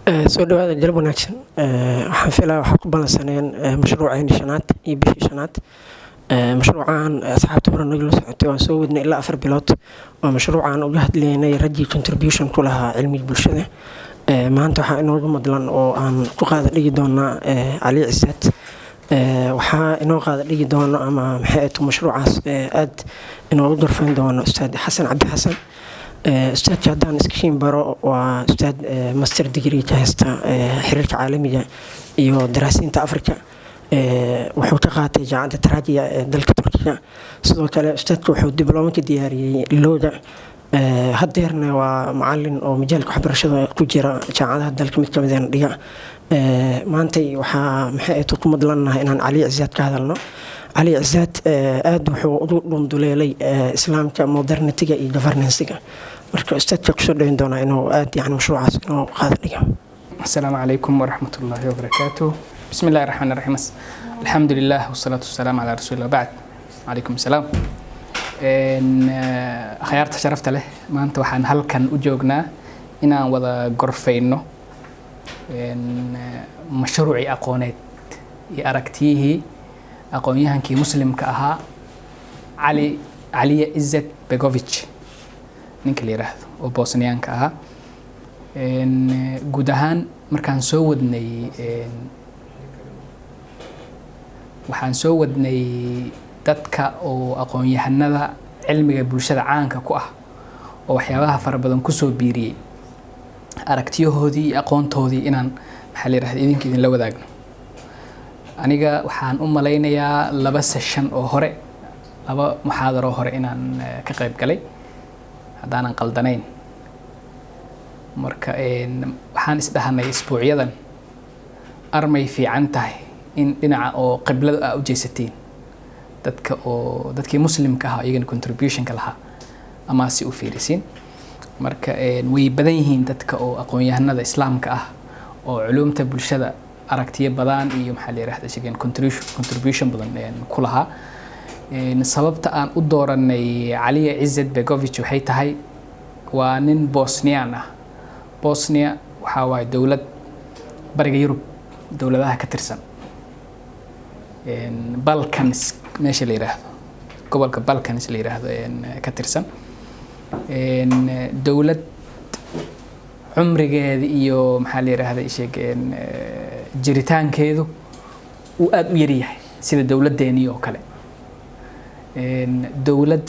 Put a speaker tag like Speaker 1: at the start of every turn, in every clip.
Speaker 1: soo dhawaada jalab wanaagsan. Waxaan filaa waxaa ku balansaneen mashruuceen shanaad iyo bishii shanaad. Mashruucan asxaabta hore nagala socotay waan soo wadnay ilaa 4 bilood oo mashruucan uga hadlaynay rajii contribution ku lahaa cilmiga bulshada. Maanta waxaa inoogu madlan oo aan ku qaada dhigi doonaa Cali Cisaad. Waxaa inoo qaada dhigi doono ama maxay ahayd mashruucaas aad inoogu dorfan doono Ustaad Xasan Cabdi Xasan. Ustaad haddaan iska shiin baro waa ustaad master degree ka haysta xiriirka caalamiga iyo daraasiinta Afrika. Wuxuu ka qaatay jaamacadda Taraajiya ee dalka Turkiga. Sidoo kale ustaadku wuxuu diblooma ka diyaariyay looga haddeerna waa macallin oo majaalka waxbarashada ku jira jaamacadaha dalka mid ka mid ah dhiga. Maanta waxaa maxay ahayd ku madlanahay inaan Cali Cisaad ka hadalno. Cali Cisaad aad wuxuu u dhunduleelay islaamka modernity-ga iyo governance-ga. marka ustaadka ku soo dhayn doona inuu aad yani mashruucaas inuu qaada dhiga.
Speaker 2: Assalaamu calaykum waraxmatullaahi wabarakaatuh. Bismillaahi raxmaani raxiim. Alxamdulillaah wassalaatu wassalaamu calaa rasuulillah bacd. Calaykum salaam. Akhyaarta sharafta leh, maanta waxaan halkan u joognaa inaan wada gorfayno mashruucii aqooneed iyo aragtiyihii aqoonyahankii muslimka ahaa Cali Cisaad Begovic ninka la yiraahdo oo Bosniyaanka ahaa. guud ahaan markaan soo wadnay waxaan soo wadnay dadka oo aqoonyahanada cilmiga bulshada caanka ku ah oo waxyaabaha fara badan ku soo biiriyay aragtiyahoodii iyo aqoontoodii inaan maxaa la yiraahdaa idin la wadaagno. aniga waxaan u malaynayaa 2 session oo hore 2 muxaadaro hore inaan ka qayb galay haddaanan qaldanayn. marka waxaan isdhahanay isbuucyadan armay fiican tahay in dhinaca oo qiblada u jeesateen dadkii muslimka ah iyagana contribution ka lahaa ama si u fiirisiin. marka way badan yihiin dadka oo aqoonyahanada islaamka ah oo culumta bulshada aragtiyo badan iyo maxaa la yiraahdaa shaqeen contribution badan ku lahaa. sababta aan u dooranay Cali Cisaad Begovic waxay tahay waa nin Bosnian ah. Bosnia waxa waay dawlad bariga Yurub dawladaha ka tirsan Balkans meesha la yiraahdo gobolka Balkans la yiraahdo ka tirsan dawlad cumrigeeda iyo maxaa la yiraahdaa sheegeen jiritaankeedu uu aad u yar yahay sida dawladeeni oo kale. dawlad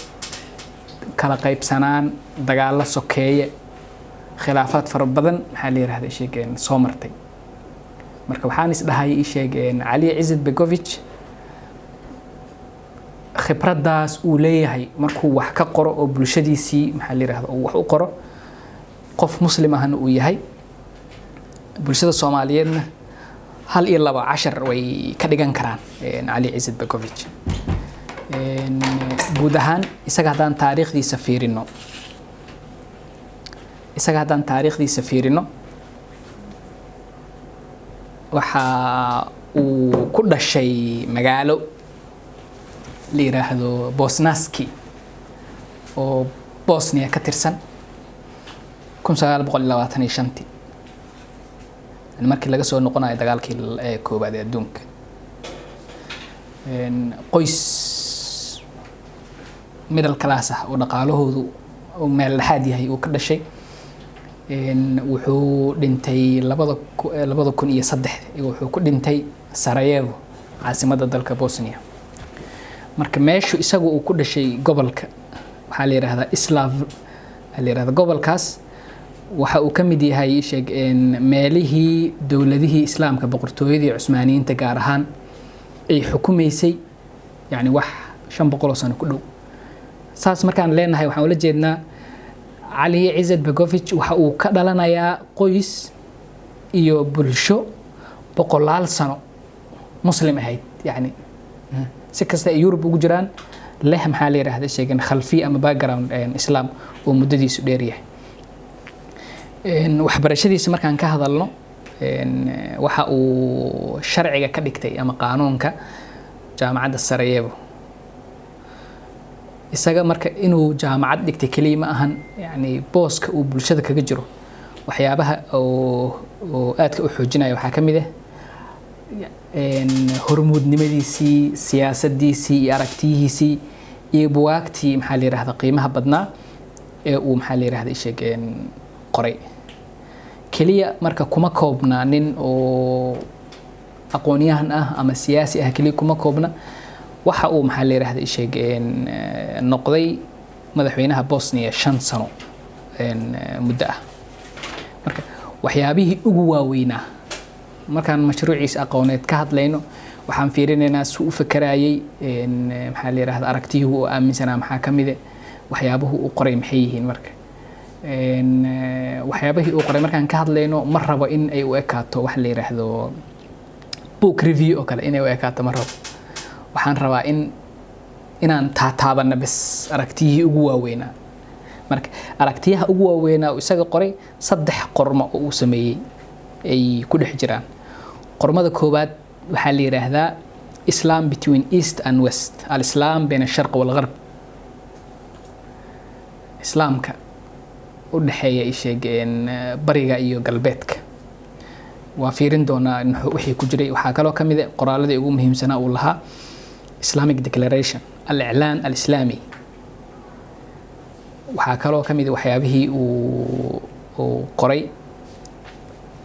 Speaker 2: kala qaybsanaan dagaalo sokeeye khilaafaad fara badan maxaa la yiraahdaa sheegeen soo martay. marka waxaan isdhahay sheegeen Cali Cisaad Begovic khibradaas uu leeyahay markuu wax ka qoro oo bulshadiisii maxaa la yiraahdaa uu wax u qoro qof muslim ahna uu yahay bulshada Soomaaliyeedna 1 iyo 2 10 way ka dhigan karaan Cali Cisaad Begovic. guud ahaan isaga haddaan taariikhdiisa fiirino waxa uu ku dhashay magaalo la yiraahdo Bosnaski oo Bosnia ka tirsan 1925 markii laga soo noqonayo dagaalkii koobaad ee adduunka. qoys middle class ah oo dhaqaalahoodu meel dhaxaad yahay uu ka dhashay. wuxuu dhintay 2003 wuxuu ku dhintay Sarajevo caasimadda dalka Bosnia. marka meeshu isagu uu ku dhashay gobolka waxaa la yiraahdaa Islav la yiraahdo gobolkaas waxa uu ka mid yahay sheegeen meelihii dawladihii islaamka boqortooyadii Cusmaaniyiinta gaar ahaan ay xukumaysay yani wax 500 sano ku dhow. saas markaan leenahay waxaan ula jeednaa Cali Cisaad Begovic waxa uu ka dhalanayaa qoys iyo bulsho 100 sano muslim ahayd yani si kasta ay Yurub ugu jiraan leh maxaa la yiraahdaa sheegeen khalfi ama background islaam oo muddadiisu dheer yahay. waxbarashadiisa markaan ka hadalno waxa uu sharciga ka dhigtay ama qaanuunka jaamacadda Sarajevo. isaga marka inuu jaamacad dhigtay kaliya ma ahan yani booska uu bulshada kaga jiro waxyaabaha oo oo aadka u xoojinaya waxaa ka mid ah hormuudnimadiisii, siyaasadiisii iyo aragtiyihiisii iyo buwaagtii maxaa la yiraahdaa qiimaha badnaa ee uu maxaa la yiraahdaa sheegeen qoray. kaliya marka kuma koobna nin oo aqoonyahan ah ama siyaasi ah, kaliya kuma koobna. waxa uu maxaa la yiraahdaa sheegeen noqday madaxweynaha Bosnia 5 sano muddo ah. marka waxyaabihii ugu waaweynaa markaan mashruuciisa aqooneed ka hadlayno waxaan fiirinaynaa suu u fakarayay maxaa la yiraahdaa aragtiyii uu aaminsanaa maxaa ka mid ah, waxyaabuhu uu qoray maxay yihiin. marka waxyaabihii uu qoray markaan ka hadlayno ma rabo in ay u ekaato wax la yiraahdo book review oo kale inay u ekaato ma rabo. waxaan rabaa inaan taataabana bas aragtiyihii ugu waaweynaa. marka aragtiyaha ugu waaweynaa uu isaga qoray 3 qormo oo uu sameeyay ay ku dhex jiraan. qormada koobaad waxaa la yiraahdaa Islam between East and West, al-Islam bayna al-Sharq wal-Gharb. islaamka u dhaxeeya ay sheegeen bariga iyo galbeedka. waa fiirin doonaa wixii ku jiray. waxaa kaloo ka mid ah qoraaladii ugu muhiimsanaa uu lahaa Islamic Declaration, al-I'lan al-Islami. waxaa kaloo ka mid ah waxyaabihii uu qoray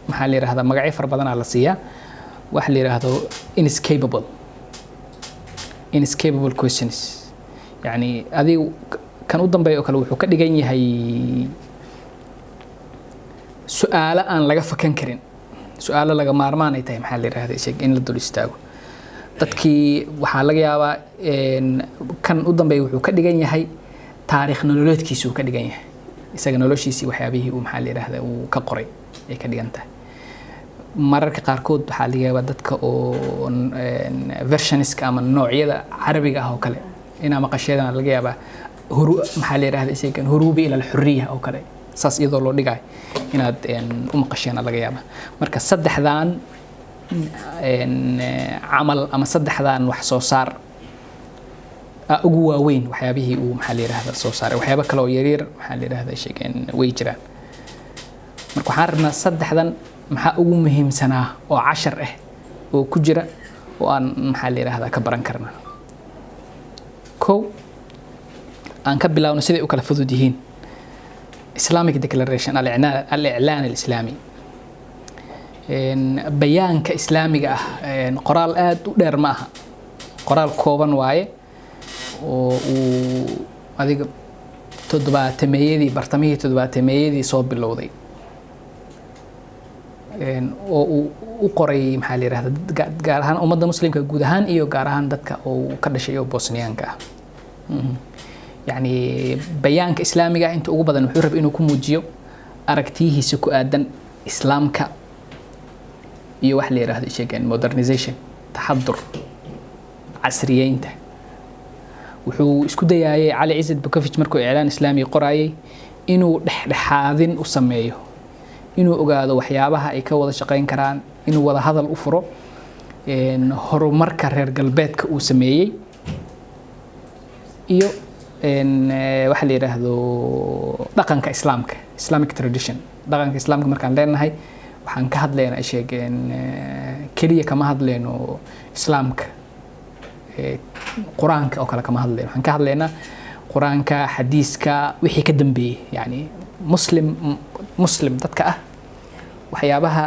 Speaker 2: maxaa la yiraahdaa magacyo far badan la siiyaa. waxa la yiraahdo inescapable questions, yani adigu kan u dambeeyo oo kale wuxuu ka dhigan yahay su'aalo aan laga fakan karin, su'aalo laga maarmaan ay tahay maxaa la yiraahdaa sheeg in la dul istaago. dadkii waxaa laga yaabaa kan u dambeeyo wuxuu ka dhigan yahay taariikh nololeedkiisa uu ka dhigan yahay, isaga noloshiisii waxyaabihii uu maxaa la yiraahdaa uu ka qoray ay ka dhigan tahay. mararka qaarkood waxaa laga yaabaa dadka oo versionska ama noocyada carabiga ah oo kale inaa maqasheedana laga yaabaa maxaa la yiraahdaa sheegan hurubi ila al-hurriya oo kale, saas iyadoo loo dhigay inaad u maqasheena laga yaabaa. marka saddexdan camal ama saddexdan wax soo saar ugu waaweyn waxyaabihii uu maxaa la yiraahdaa soo saaray. waxyaabo kale oo yaryar maxaa la yiraahdaa sheegeen way jiraan. marka waxaan rabnaa saddexdan maxaa ugu muhiimsanaa oo 10 ah oo ku jira oo aan maxaa la yiraahdaa ka baran karna. aan ka bilaawno siday u kala fudud yihiin. Islamic Declaration, al-I'lan al-Islami, bayaanka islaamiga ah. qoraal aad u dheer ma aha, qoraal kooban waaye oo uu adiga 70meeyadii bartamihii 70meeyadii soo bilowday oo uu u qoray maxaa la yiraahdaa gaar ahaan ummadda muslimka guud ahaan iyo gaar ahaan dadka oo ka dhashay oo Bosniyaanka ah. yani bayaanka islaamiga inta ugu badan wuxuu rabay inuu ku muujiyo aragtiyihiisa ku aadan islaamka iyo wax la yiraahdo sheegeen modernization, taxadur, casriyeynta. wuxuu isku dayayay Cali Ciise Bukovic markuu I'lan Islami qorayay inuu dhexdhexaadin u sameeyo, inuu ogaado waxyaabaha ay ka wada shaqeyn karaan, inuu wada hadal u furo horumarka reer galbeedka uu sameeyay iyo waxa la yiraahdo dhaqanka islaamka, Islamic tradition. dhaqanka islaamka markaan leenahay waxaan ka hadlaynaa sheegeen kaliya kama hadlayno islaamka quraanka oo kale kama hadlayno. waxaan ka hadlaynaa quraanka, xadiiska, wixii ka dambeeyay, yani muslim dadka ah waxyaabaha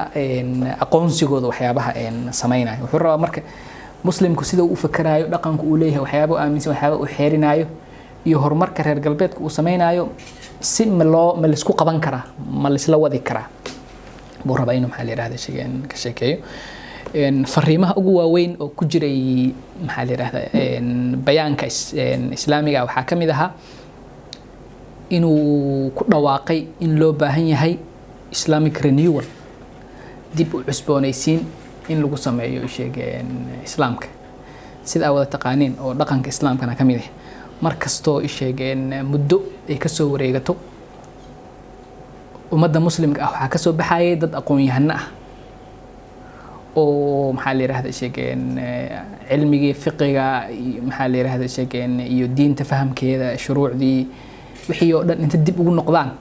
Speaker 2: aqoonsigooda waxyaabaha sameynaayo. wuxuu rabaa marka muslimku sida uu u fakarayo, dhaqanku uu leeyahay, waxyaabo aaminsan, waxyaabo uu xeerinaayo iyo horumarka reer galbeedka uu sameynaayo si ma la isku qaban karaa, ma la isla wadi karaa buu rabaa inuu maxaa la yiraahdaa sheegeen ka sheekeeyo. fariimaha ugu waaweyn oo ku jiray maxaa la yiraahdaa bayaanka islaamiga waxaa ka mid ahaa inuu ku dhawaaqay in loo baahan yahay Islamic renewal, dib u cusboonaysiin in lagu sameeyo sheegeen islaamka sida wada taqaaniin oo dhaqanka islaamkana ka mid ah. markastoo sheegeen muddo ay ka soo wareegato ummadda muslimka ah waxaa ka soo baxayay dad aqoon-yahano ah oo maxaa la yiraahdaa sheegeen cilmigii fiqiga maxaa la yiraahdaa sheegeen iyo diinta fahamkeeda, shuruucdii wixii oo dhan inta dib ugu noqdaan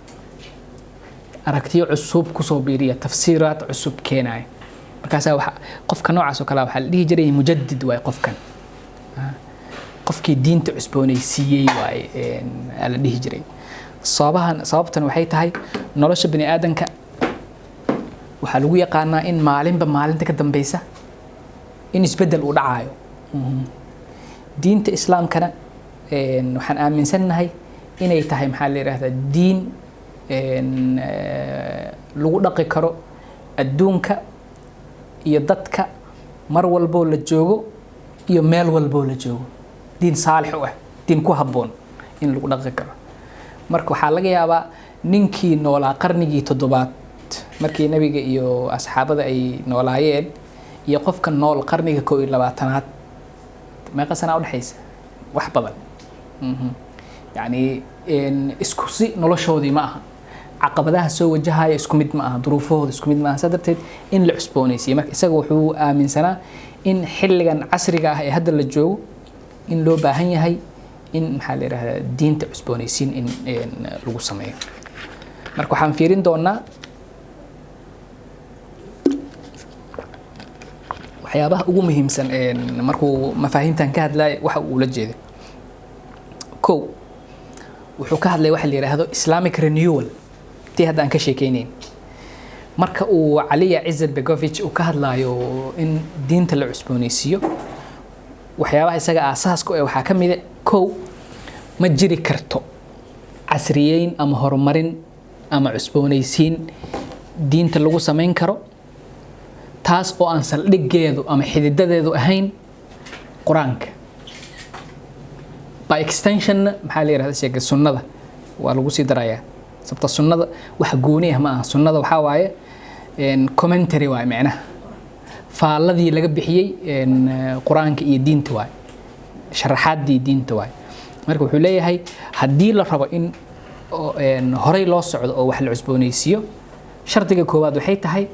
Speaker 2: aragtiyo cusub kusoo biiriya tafsiiraad cusub keenaya markaasa waxa qofka noocaas oo kale waxa la dhihi jiray mujaddid way qofkan qofkii diinta cusboonaysiiyay way la dhihi jiray sababtan waxay tahay nolosha bani aadanka waxa lagu yaqaanaa in maalinba maalinta ka dambaysa in isbedel uu dhacayo diinta islaamkana waxaan aaminsanahay inay tahay maxaa la yiraahdaa diin lagu dhaqi karo adduunka iyo dadka mar walbo la joogo iyo meel walbo la joogo diin saalix u ah diin ku habboon in lagu dhaqi karo marka waxaa laga yaabaa ninkii noolaa qarnigii 7 markii nabiga iyo asxaabada ay noolaayeen iyo qofka nool qarniga 21aad meeqa sana u dhaxaysa wax badan yani isku si noloshoodii ma aha caqabadaha soo wajahaya isku mid ma aha duruufooda isku mid ma aha sadarteed in la cusboonaysiyo marka isaga wuxuu aaminsanaa in xilligan casriga ah ee hadda la joogo in loo baahan yahay in maxaa la yiraahdaa diinta cusboonaysiin in lagu sameeyo marka waxaan fiirin doonaa waxyaabaha ugu muhiimsan markuu mafaahiimtan ka hadlay waxa uu la jeedo kow wuxuu ka hadlay waxa la yiraahdo Islamic renewal tii hadda aan ka sheekeynayn marka uu Ali Izzat Begovic uu ka hadlayo in diinta la cusboonaysiiyo waxyaabaha isaga aasaaska ah waxa ka mid ah kow ma jiri karto casriyeyn ama horumarin ama cusboonaysiin diinta lagu sameyn karo taas oo aan saldhigeedu ama xididadeedu ahayn quraanka by extension maxaa la yiraahdaa sheega sunnada waa lagu sii darayaa sabta sunnada wax gooni ah ma aha sunnada waxa waaye commentary waay macnaha faaladii laga bixiyay quraanka iyo diinta waay sharaxaadii diinta waay marka wuxuu leeyahay hadii la rabo in horay loo socdo oo wax la cusboonaysiyo shartiga koowaad waxay tahay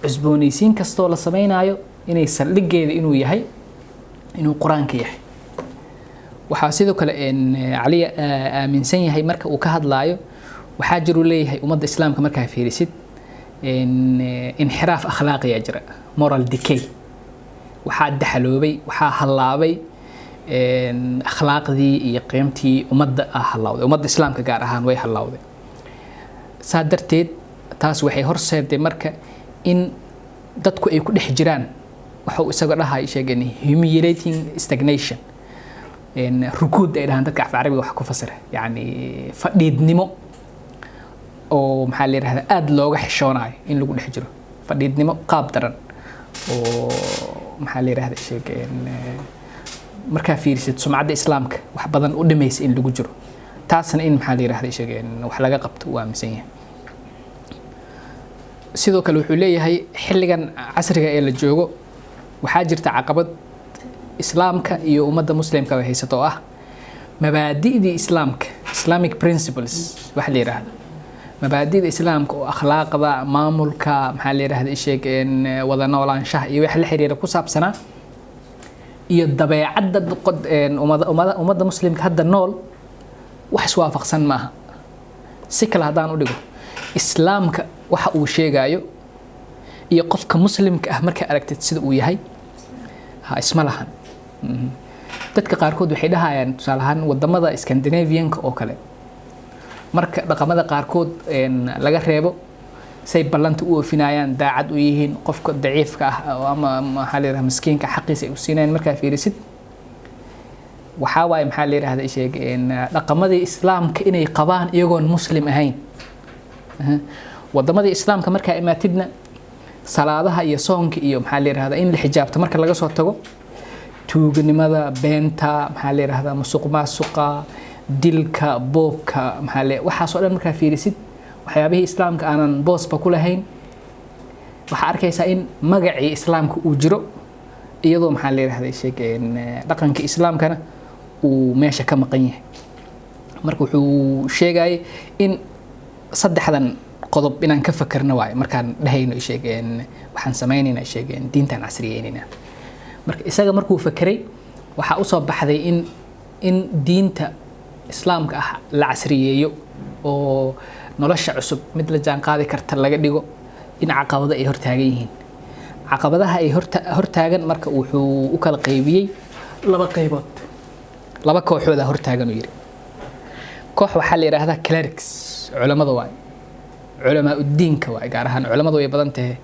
Speaker 2: cusboonaysiin kastoo la sameeynayo inay saldhigeeda inuu yahay inuu quraanka yahay waxa sidoo kale Ali aaminsan yahay marka uu ka hadlaayo waxa jiru leeyahay ummadda islaamka marka fiirisid inxiraaf akhlaaqi jira moral decay waxa dhaxaloobay waxa halaabay akhlaaqdii iyo qiimtii ummadda halawday ummadda islaamka gaar ahaan way halawday saadarteed taas waxay horseeday marka in dadku ay ku dhex jiraan waxa uu isaga dhahay sheegay humiliating stagnation rukuud ay dhahan dadka Carabiga wax ku fasira yani fadhiidnimo oo maxaa la yiraahdaa aad looga xishoonayo in lagu dhex jiro fadhiidnimo qaab daran oo maxaa la yiraahdaa sheegay marka fiirsid sumcadda islaamka wax badan u dhimaysa in lagu jiro taasna in maxaa la yiraahdaa sheegay wax laga qabto waa amisan yahay sidoo kale wuxuu leeyahay xilligan casriga ee la joogo waxaa jirta caqabad islaamka iyo ummadda muslimka ay haysato ah mabaadi'dii islaamka islamic principles waxa la yiraahdo mabaadi'da islaamka oo akhlaaqda maamulka maxaa la yiraahdaa sheegeen wada noolaanshaha iyo wax la xiriira ku saabsanaa iyo dabeecadda ummadda muslimka hadda nool wax iswaafaqsan maaha si kale hadaan u dhigo islaamka waxa uu sheegayo iyo qofka muslimka ah marka aragtid sida uu yahay ha isma lahan dadka qaarkood waxay dhahayaan tusaalahan wadamada Scandinavian-ka oo kale marka dhaqamada qaarkood laga reebo say ballanta u oofinayaan daacad u yihiin qofka daciifka ah ama maxaa la yiraahdaa miskiinka xaqiisa ay u siinayaan marka fiirisid waxa waay maxaa la yiraahdaa sheegeen dhaqamadii islaamka inay qabaan iyagoon muslim ahayn wadamada islaamka marka imaatidna salaadaha iyo soonka iyo maxaa la yiraahdaa in la xijaabto marka laga soo tago tuugnimada beenta maxaa la yiraahdaa musuqmaasuqa dilka boobka maxaa la waxa soo dhan marka fiirisid waxyaabihii islaamka aanan boosba ku lahayn waxa arkaysa in magacii islaamka uu jiro iyadoo maxaa la yiraahdaa sheegeen dhaqanka islaamkana uu meesha ka maqan yahay marka wuxuu sheegay in saddexdan qodob inaan ka fakarno waay markaan dhahayno sheegeen waxaan sameeynayna sheegeen diintan casriyeynayna marka isaga markuu fakiray waxa u soo baxday in diinta islaamka ah la casriyeeyo oo nolosha cusub mid la jaan qaadi karta laga dhigo in caqabado ay hortaagan yihiin. caqabadaha ay hortaagan marka wuxuu u kala qaybiyey laba qaybood, laba kooxood hortaagan uu yiri. koox waxaa la yiraahdaa clerics, culimada waay, culamaa diinka waay, gaar ahaan culimadu way badan tahay.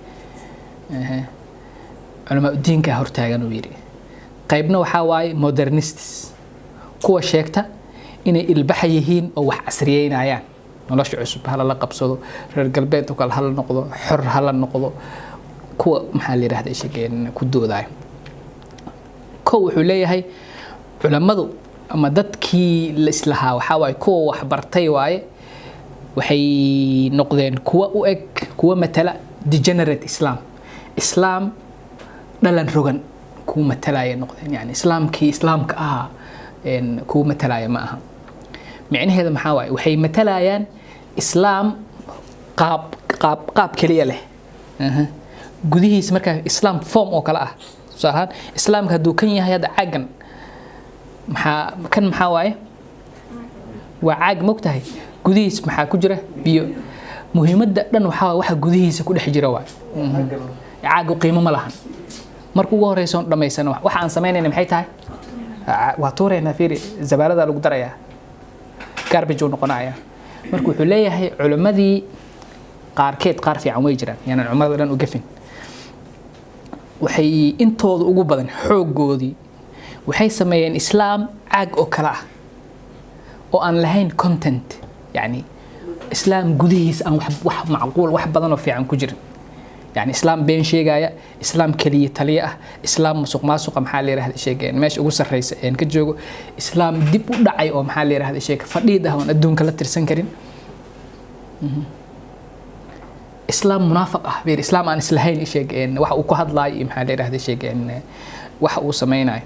Speaker 2: culamaa diinka hortaagan uu yiri. qaybna waxaa waaye modernists, kuwa sheegta inay ilbaxa yihiin oo wax casriyeynayaan, nolosha cusub hala la qabsado, reer galbeed oo kale hala noqdo, xor hala noqdo, kuwa maxaa la yiraahdaa sheegeen ku doodaay. wuxuu leeyahay culimadu ama dadkii la islahaa waxaa waaye kuwa wax bartay waaye, waxay noqdeen kuwa u eg, kuwa matala degenerate Islam dhalan rogan kuwa matalaya noqdeen. yani islaamka ahaa kuwa matalaya ma aha. micnaheedu maxaa waaye waxay matalayaan islaam qaab kaliya leh, gudihiisa markaa islaam form oo kale ah. tusaale islaamka hadduu kan yahay hadda caagan maxaa waaye waa caag, mogtahay gudihiisa maxaa ku jira biyo. muhiimadda dhan waxaa waxa gudihiisa ku dhex jira waaye. caagu qiimo ma lahan. marka ugu horeyso dhamaysan waxa aan sameynayna maxay tahay, waa tuureena fiiri, zabaalada lagu darayaa, garbage uu noqonayaa. marka wuxuu leeyahay culimadii qaar fiican way jiraan, yani culimada dhan u gafin. waxay intooda ugu badan xoogoodii waxay sameeyeen islaam caag oo kala ah oo aan lahayn content, yani islaam gudihiisa aan wax macquul wax badan oo fiican ku jirin. يعني إسلام بين شيء جاية، إسلام كلية تليئة، إسلام مسوق محل هذا الشيء يعني ماشي أقول سرّيس يعني كجوجو إسلام ديب ودعي أو محل هذا الشيء فديده هون الدون كلا ترسن كرين. إسلام منافقة بير إسلام عن إسلامين شيء يعني واحد وكهاد لاي محل هذا الشيء يعني واحد وسميناه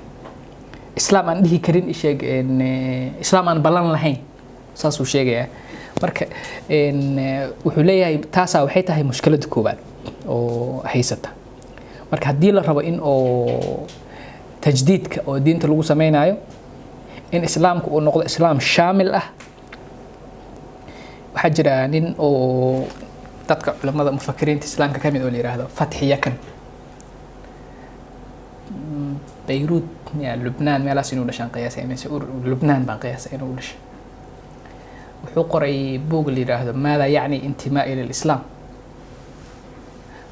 Speaker 2: إسلام عن ده كرين شيء يعني إسلام عن بلان لهين ساسو شيء يعني مرك إن وحوليه تاسع وحيتها هي مشكلة كوبان oo haysata. marka hadii la rabo in oo tajdiidka oo diinta lagu sameeynaayo in islaamku uu noqdo islaam shaamil ah, waxa jira nin oo dadka culimada mufakiriinta islaamka kamid oo la yiraahdo Fathi Yakan, Beirut ya Lebanon meelaas inuu dhashan qiyaasay meesha Lebanon baan qiyaasay inuu dhashay. wuxuu qoray buug la yiraahdo maada yani intimaa ila al-islam,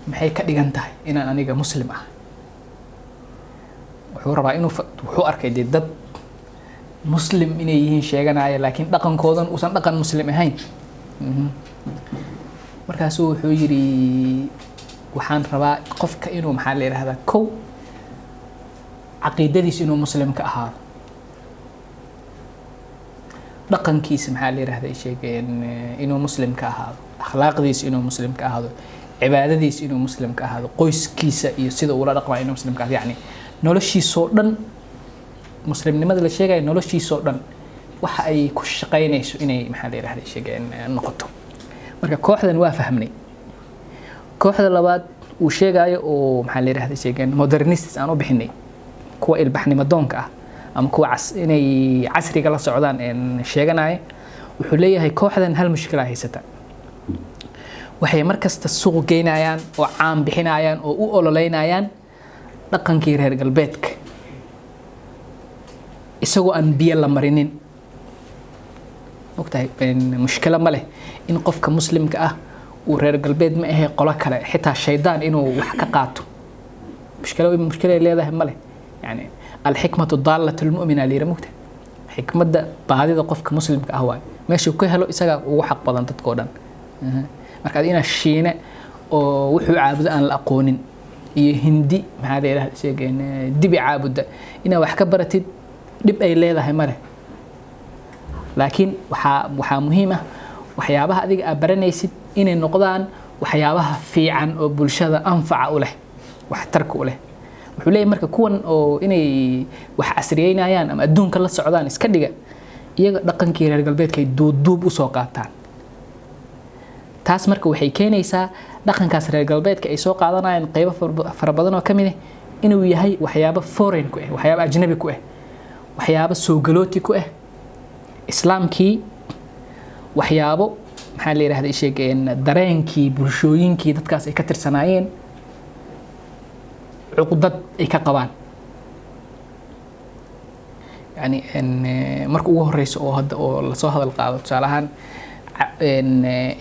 Speaker 2: maxay ka dhigan tahay inaan aniga muslim ah. wuxuu rabaa inuu wuxuu arkay dad muslim inay yihiin sheeganaya laakiin dhaqankoodan uusan dhaqan muslim ahayn. markaas wuxuu yiri waxaan rabaa qofka inuu maxaa la yiraahdaa kow caqiidadiisa inuu muslim ka ahaado, dhaqankiisa maxaa la yiraahdaa sheegeen inuu muslim ka ahaado, akhlaaqdiisa inuu muslim ka ahaado, cibaadadiisa inuu muslim ka ahaado, qoyskiisa iyo sida uu la dhaqmaa inuu muslim ka ahaado. yani noloshiisa oo dhan muslimnimada la sheegay noloshiisa oo dhan waxa ay ku shaqeynayso inay maxaa la yiraahdaa sheegeen noqoto. marka kooxdan waa fahmnay. kooxda labaad uu sheegayo oo maxaa la yiraahdaa sheegeen modernists aan u bixinay, kuwa ilbaxnimo doonka ah ama kuwa inay casriga la socdaan in sheeganaya. wuxuu leeyahay kooxdan hal mushkil haysata, waxay markasta suuq geynayaan oo caan bixinayaan oo u ololeynayaan dhaqankii reer galbeedka isagoo aan biyo la marinin. ogtahay mushkila ma leh in qofka muslimka ah uu reer galbeed ma ahe qolo kale xitaa shaydaan inuu wax ka qaato. mushkila leedahay ma leh. yani alxikmatu daalatu lmu'mina liira mugta, xikmadda baadida qofka muslimka ah waay meeshuu ka helo isagaa ugu xaq badan dadkoo dhan. marka inaad shiine oo wuxuu caabudo aan la aqoonin iyo hindi maxaa la yiraahdaa sheegeen dibi caabuda inaad wax ka baratid dib ay leedahay ma leh. laakiin waxaa muhiim ah waxyaabaha adiga aad baranaysid inay noqdaan waxyaabaha fiican oo bulshada anfaca u leh, waxtarka u leh. wuxuu leeyahay marka kuwan oo inay wax casriyeynayaan ama adduunka la socdaan iska dhiga, iyaga dhaqankii reer galbeedka ay duuduub u soo qaataan. taas marka waxay keenaysaa dhaqankaas reer galbeedka ay soo qaadanayaan qaybo fara badan oo kamid ah inuu yahay waxyaabo foreign ku ah, waxyaabo ajnabi ku ah, waxyaabo soo galooti ku ah. islaamkii waxyaabo maxaa la yiraahdaa sheegeen dareenkii bulshooyinkii dadkaas ay ka tirsanaayeen cuqdad ay ka qabaan يعني ان marka ugu horeyso oo hadda oo la soo hadal qaado tusaalahan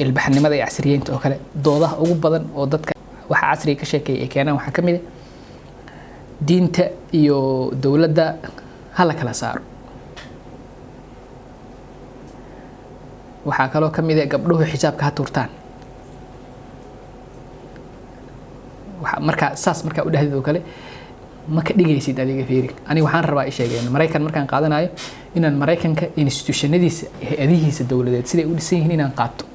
Speaker 2: ilbaxnimada iyo casriyeynta oo kale doodaha ugu badan oo dadka waxa casriga ka sheekeeyay ay keenaan waxa kamid ah diinta iyo dawladda hala kala saaro waxa kaloo kamid ah gabdhuhu xijaabka ha turtaan waxa marka saas marka u dhahdid oo kale ma ka dhigaysid adiga fiiri ani waxaan rabaa sheegay Mareykan markaan qaadanayo inaan Mareykanka institutionadiisa hay'adihiisa dawladeed sida ay u dhisan yihiin inaan qaato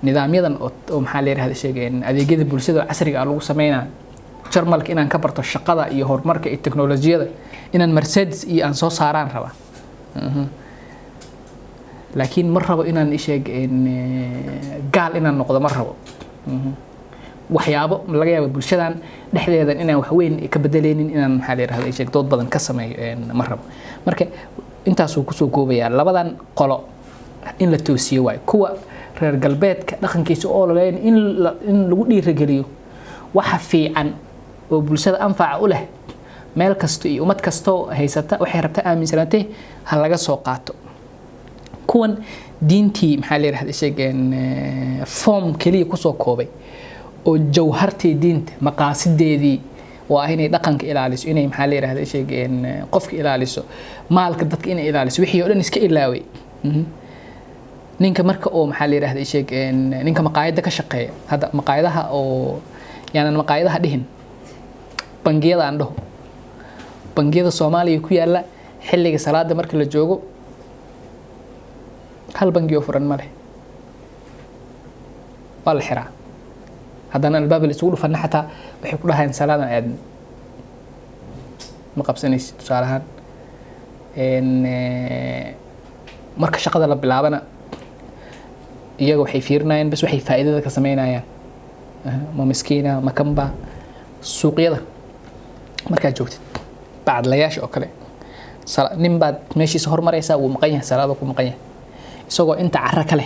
Speaker 2: nidaamyadan oo maxaa la yiraahdaa sheegay adeegyada bulshada casriga ah lagu sameeyay Jarmalka inaan ka barto shaqada iyo horumarka iyo teknoolajiyada inaan Mercedes iyo aan soo saaraan rabaa laakiin mar rabo inaan sheegay gaal inaan noqdo mar rabo waxyaabo laga yaabo bulshadan dhexdeedan inaan wax weyn ka bedeleenin inaan maxaa la yiraahdaa sheeg dood badan ka sameeyo ma rabo marka intaas uu ku soo koobaya labadan qolo in la toosiyo way kuwa reer galbeedka dhaqankiisa oo leen in lagu dhiirigeliyo waxa fiican oo bulshada anfaca u leh meel kasto iyo umad kasto haysata waxay rabtaa aaminsanaatay ha laga soo qaato kuwan diintii maxaa la yiraahdaa sheegeen form kaliya ku soo koobay oo jawhartii diinta maqaasideedii waa inay dhaqanka ilaaliso inay maxaa la yiraahdaa sheegeen qofka ilaaliso maalka dadka inay ilaaliso wixii oo dhan iska ilaaway ninka marka oo maxaa la yiraahdaa sheegeen ninka maqaayada ka shaqeeya hada maqaayadaha oo yaana maqaayadaha dhihin bangiyada aan dhaho bangiyada Soomaaliya ku yaala xilliga salaada marka la joogo hal bangiyo furan ma leh wal xiraa haddana albaab la isugu dhufan xataa waxay ku dhahayn salaadan aad ma qabsanaysid tusaalahan marka shaqada la bilaabana iyaga waxay fiirinayaan bas waxay faa'iidada ka sameynayaan ma miskiina ma kamba suuqyada marka joogtid bacdlayaasha oo kale nin baad meeshiisa hormaraysaa uu maqan yahay salaado ku maqan yahay isagoo inta carra kale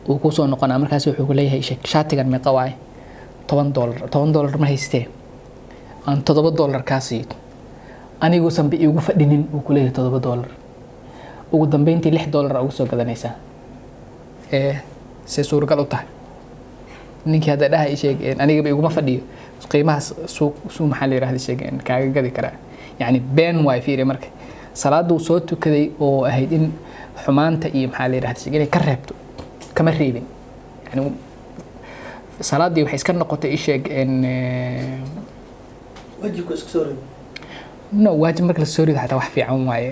Speaker 2: uu ku soo noqonaa markaas wuxuu ku leeyahay shaatigan meeqa waay $10 ma haystee aan $7 ka siiyo anigu sanbi igu fadhinin uu ku leeyahay $7 ugu dambeyntii $6 ugu soo gadanaysaa si suuragal u tahay ninkii hadda dhahay sheegeen aniga iguma fadhiyo qiimaha suuq maxaa la yiraahdaa sheegeen kaaga gadi karaa yani been way fiiri marka salaadu soo tukaday oo ahayd in xumaanta iyo maxaa la yiraahdaa sheegeen ka reebto kama reebin yani salaadii waxay iska noqotay sheeg in
Speaker 1: wajibka iska soo reeb
Speaker 2: no wajib marka la soo reedo xataa wax fiican waaye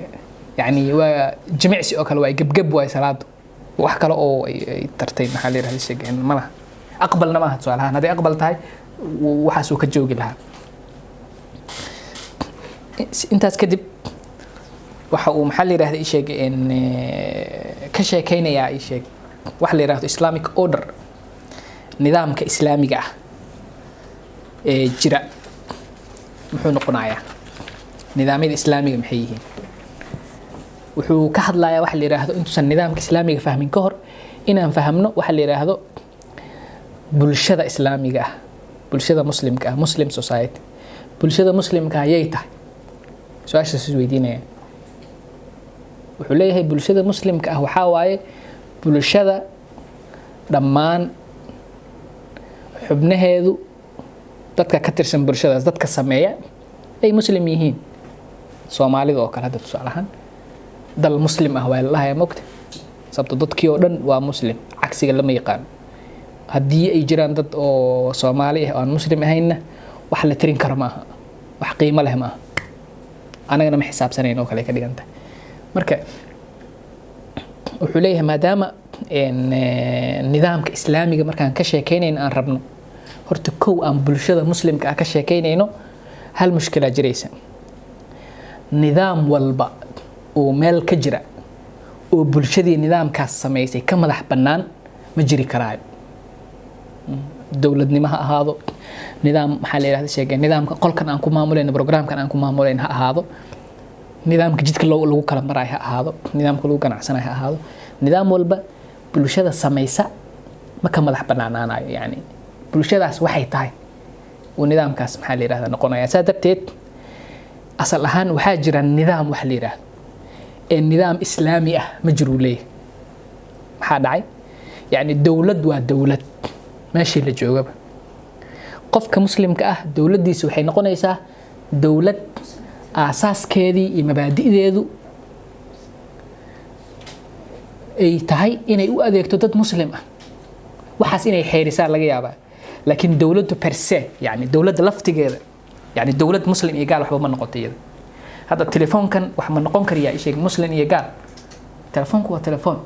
Speaker 2: yani waa jimicsi oo kale waa gabgab way salaadu wax kale oo ay tartay maxaa la yiraahdaa sheegeen malaha aqbalna ma aha su'aalahan haday aqbal tahay waxa soo ka joogi lahaa intaas kadib waxa uu maxaa la yiraahdaa sheegay in ka sheekeynaya sheeg wax la yiraahdo Islamic order nidaamka islaamiga ah ee jira muxuu noqonayaa nidaamyada islaamiga maxay yihiin wuxuu ka hadlayaa wax la yiraahdo intuusan nidaamka islaamiga fahmin ka hor inaan fahamno wax la yiraahdo bulshada islaamiga ah bulshada muslimka ah muslim society bulshada muslimka ayay tahay su'aashaas is weydiinaya wuxuu leeyahay bulshada muslimka ah waxa waaye bulshada dhammaan xubnaheedu dadka ka tirsan bulshadaas dadka sameeya ay muslim yihiin Soomaalida oo kale hadda tusaalahan dal muslim ah waa la moogta sababtoo dadkii oo dhan waa muslim cagsiga lama yaqaan haddii ay jiraan dad oo Soomaali ah oo aan muslim ahaynna wax la tirin karo maaha wax qiimo leh maaha anagana ma xisaabsanayn oo kale ka dhiganta marka wuxuu leeyahay maadaama nidaamka islaamiga markaan ka sheekeynayno aan rabno horta kow aan bulshada muslimka ah ka sheekeynayno hal mushkila jiraysa nidaam walba oo meel ka jira oo bulshadii nidaamkaas sameysay ka madax bannaan ma jiri karaayo dawladnimo ha ahaado nidaam maxaa la yiraahdaa sheegay nidaamka qolkan aan ku maamulayno programkan aan ku maamulayno ha ahaado nidaamka jidka lagu kala maray ha ahaado nidaamka lagu ganacsanayo ha ahaado nidaam walba bulshada samaysa ma ka madax banaanaanayo yani bulshadaas waxay tahay uu nidaamkaas maxaa la yidhahdaa noqonaya saa darteed asal ahaan waxaa jira nidaam wax la yidhaahdo ee nidaam islaami ah ma jiruu leeyahay maxaa dhacay yani dowlad waa dowlad meeshii la joogaba qofka muslimka ah dowladdiisa waxay noqonaysaa dowlad aasaaskeedii iyo mabaadi'deedu ay tahay inay u adeegto dad muslim ah waxaas inay xeerisaan laga yaabaa laakiin dowladdu per se yani dowladda laftigeeda yani dowlad muslim iyo gaal waxba ma noqoto iyada hadda telefoonkan wax ma noqon karayaa isheeg muslim iyo gaal telefoonku waa telefoon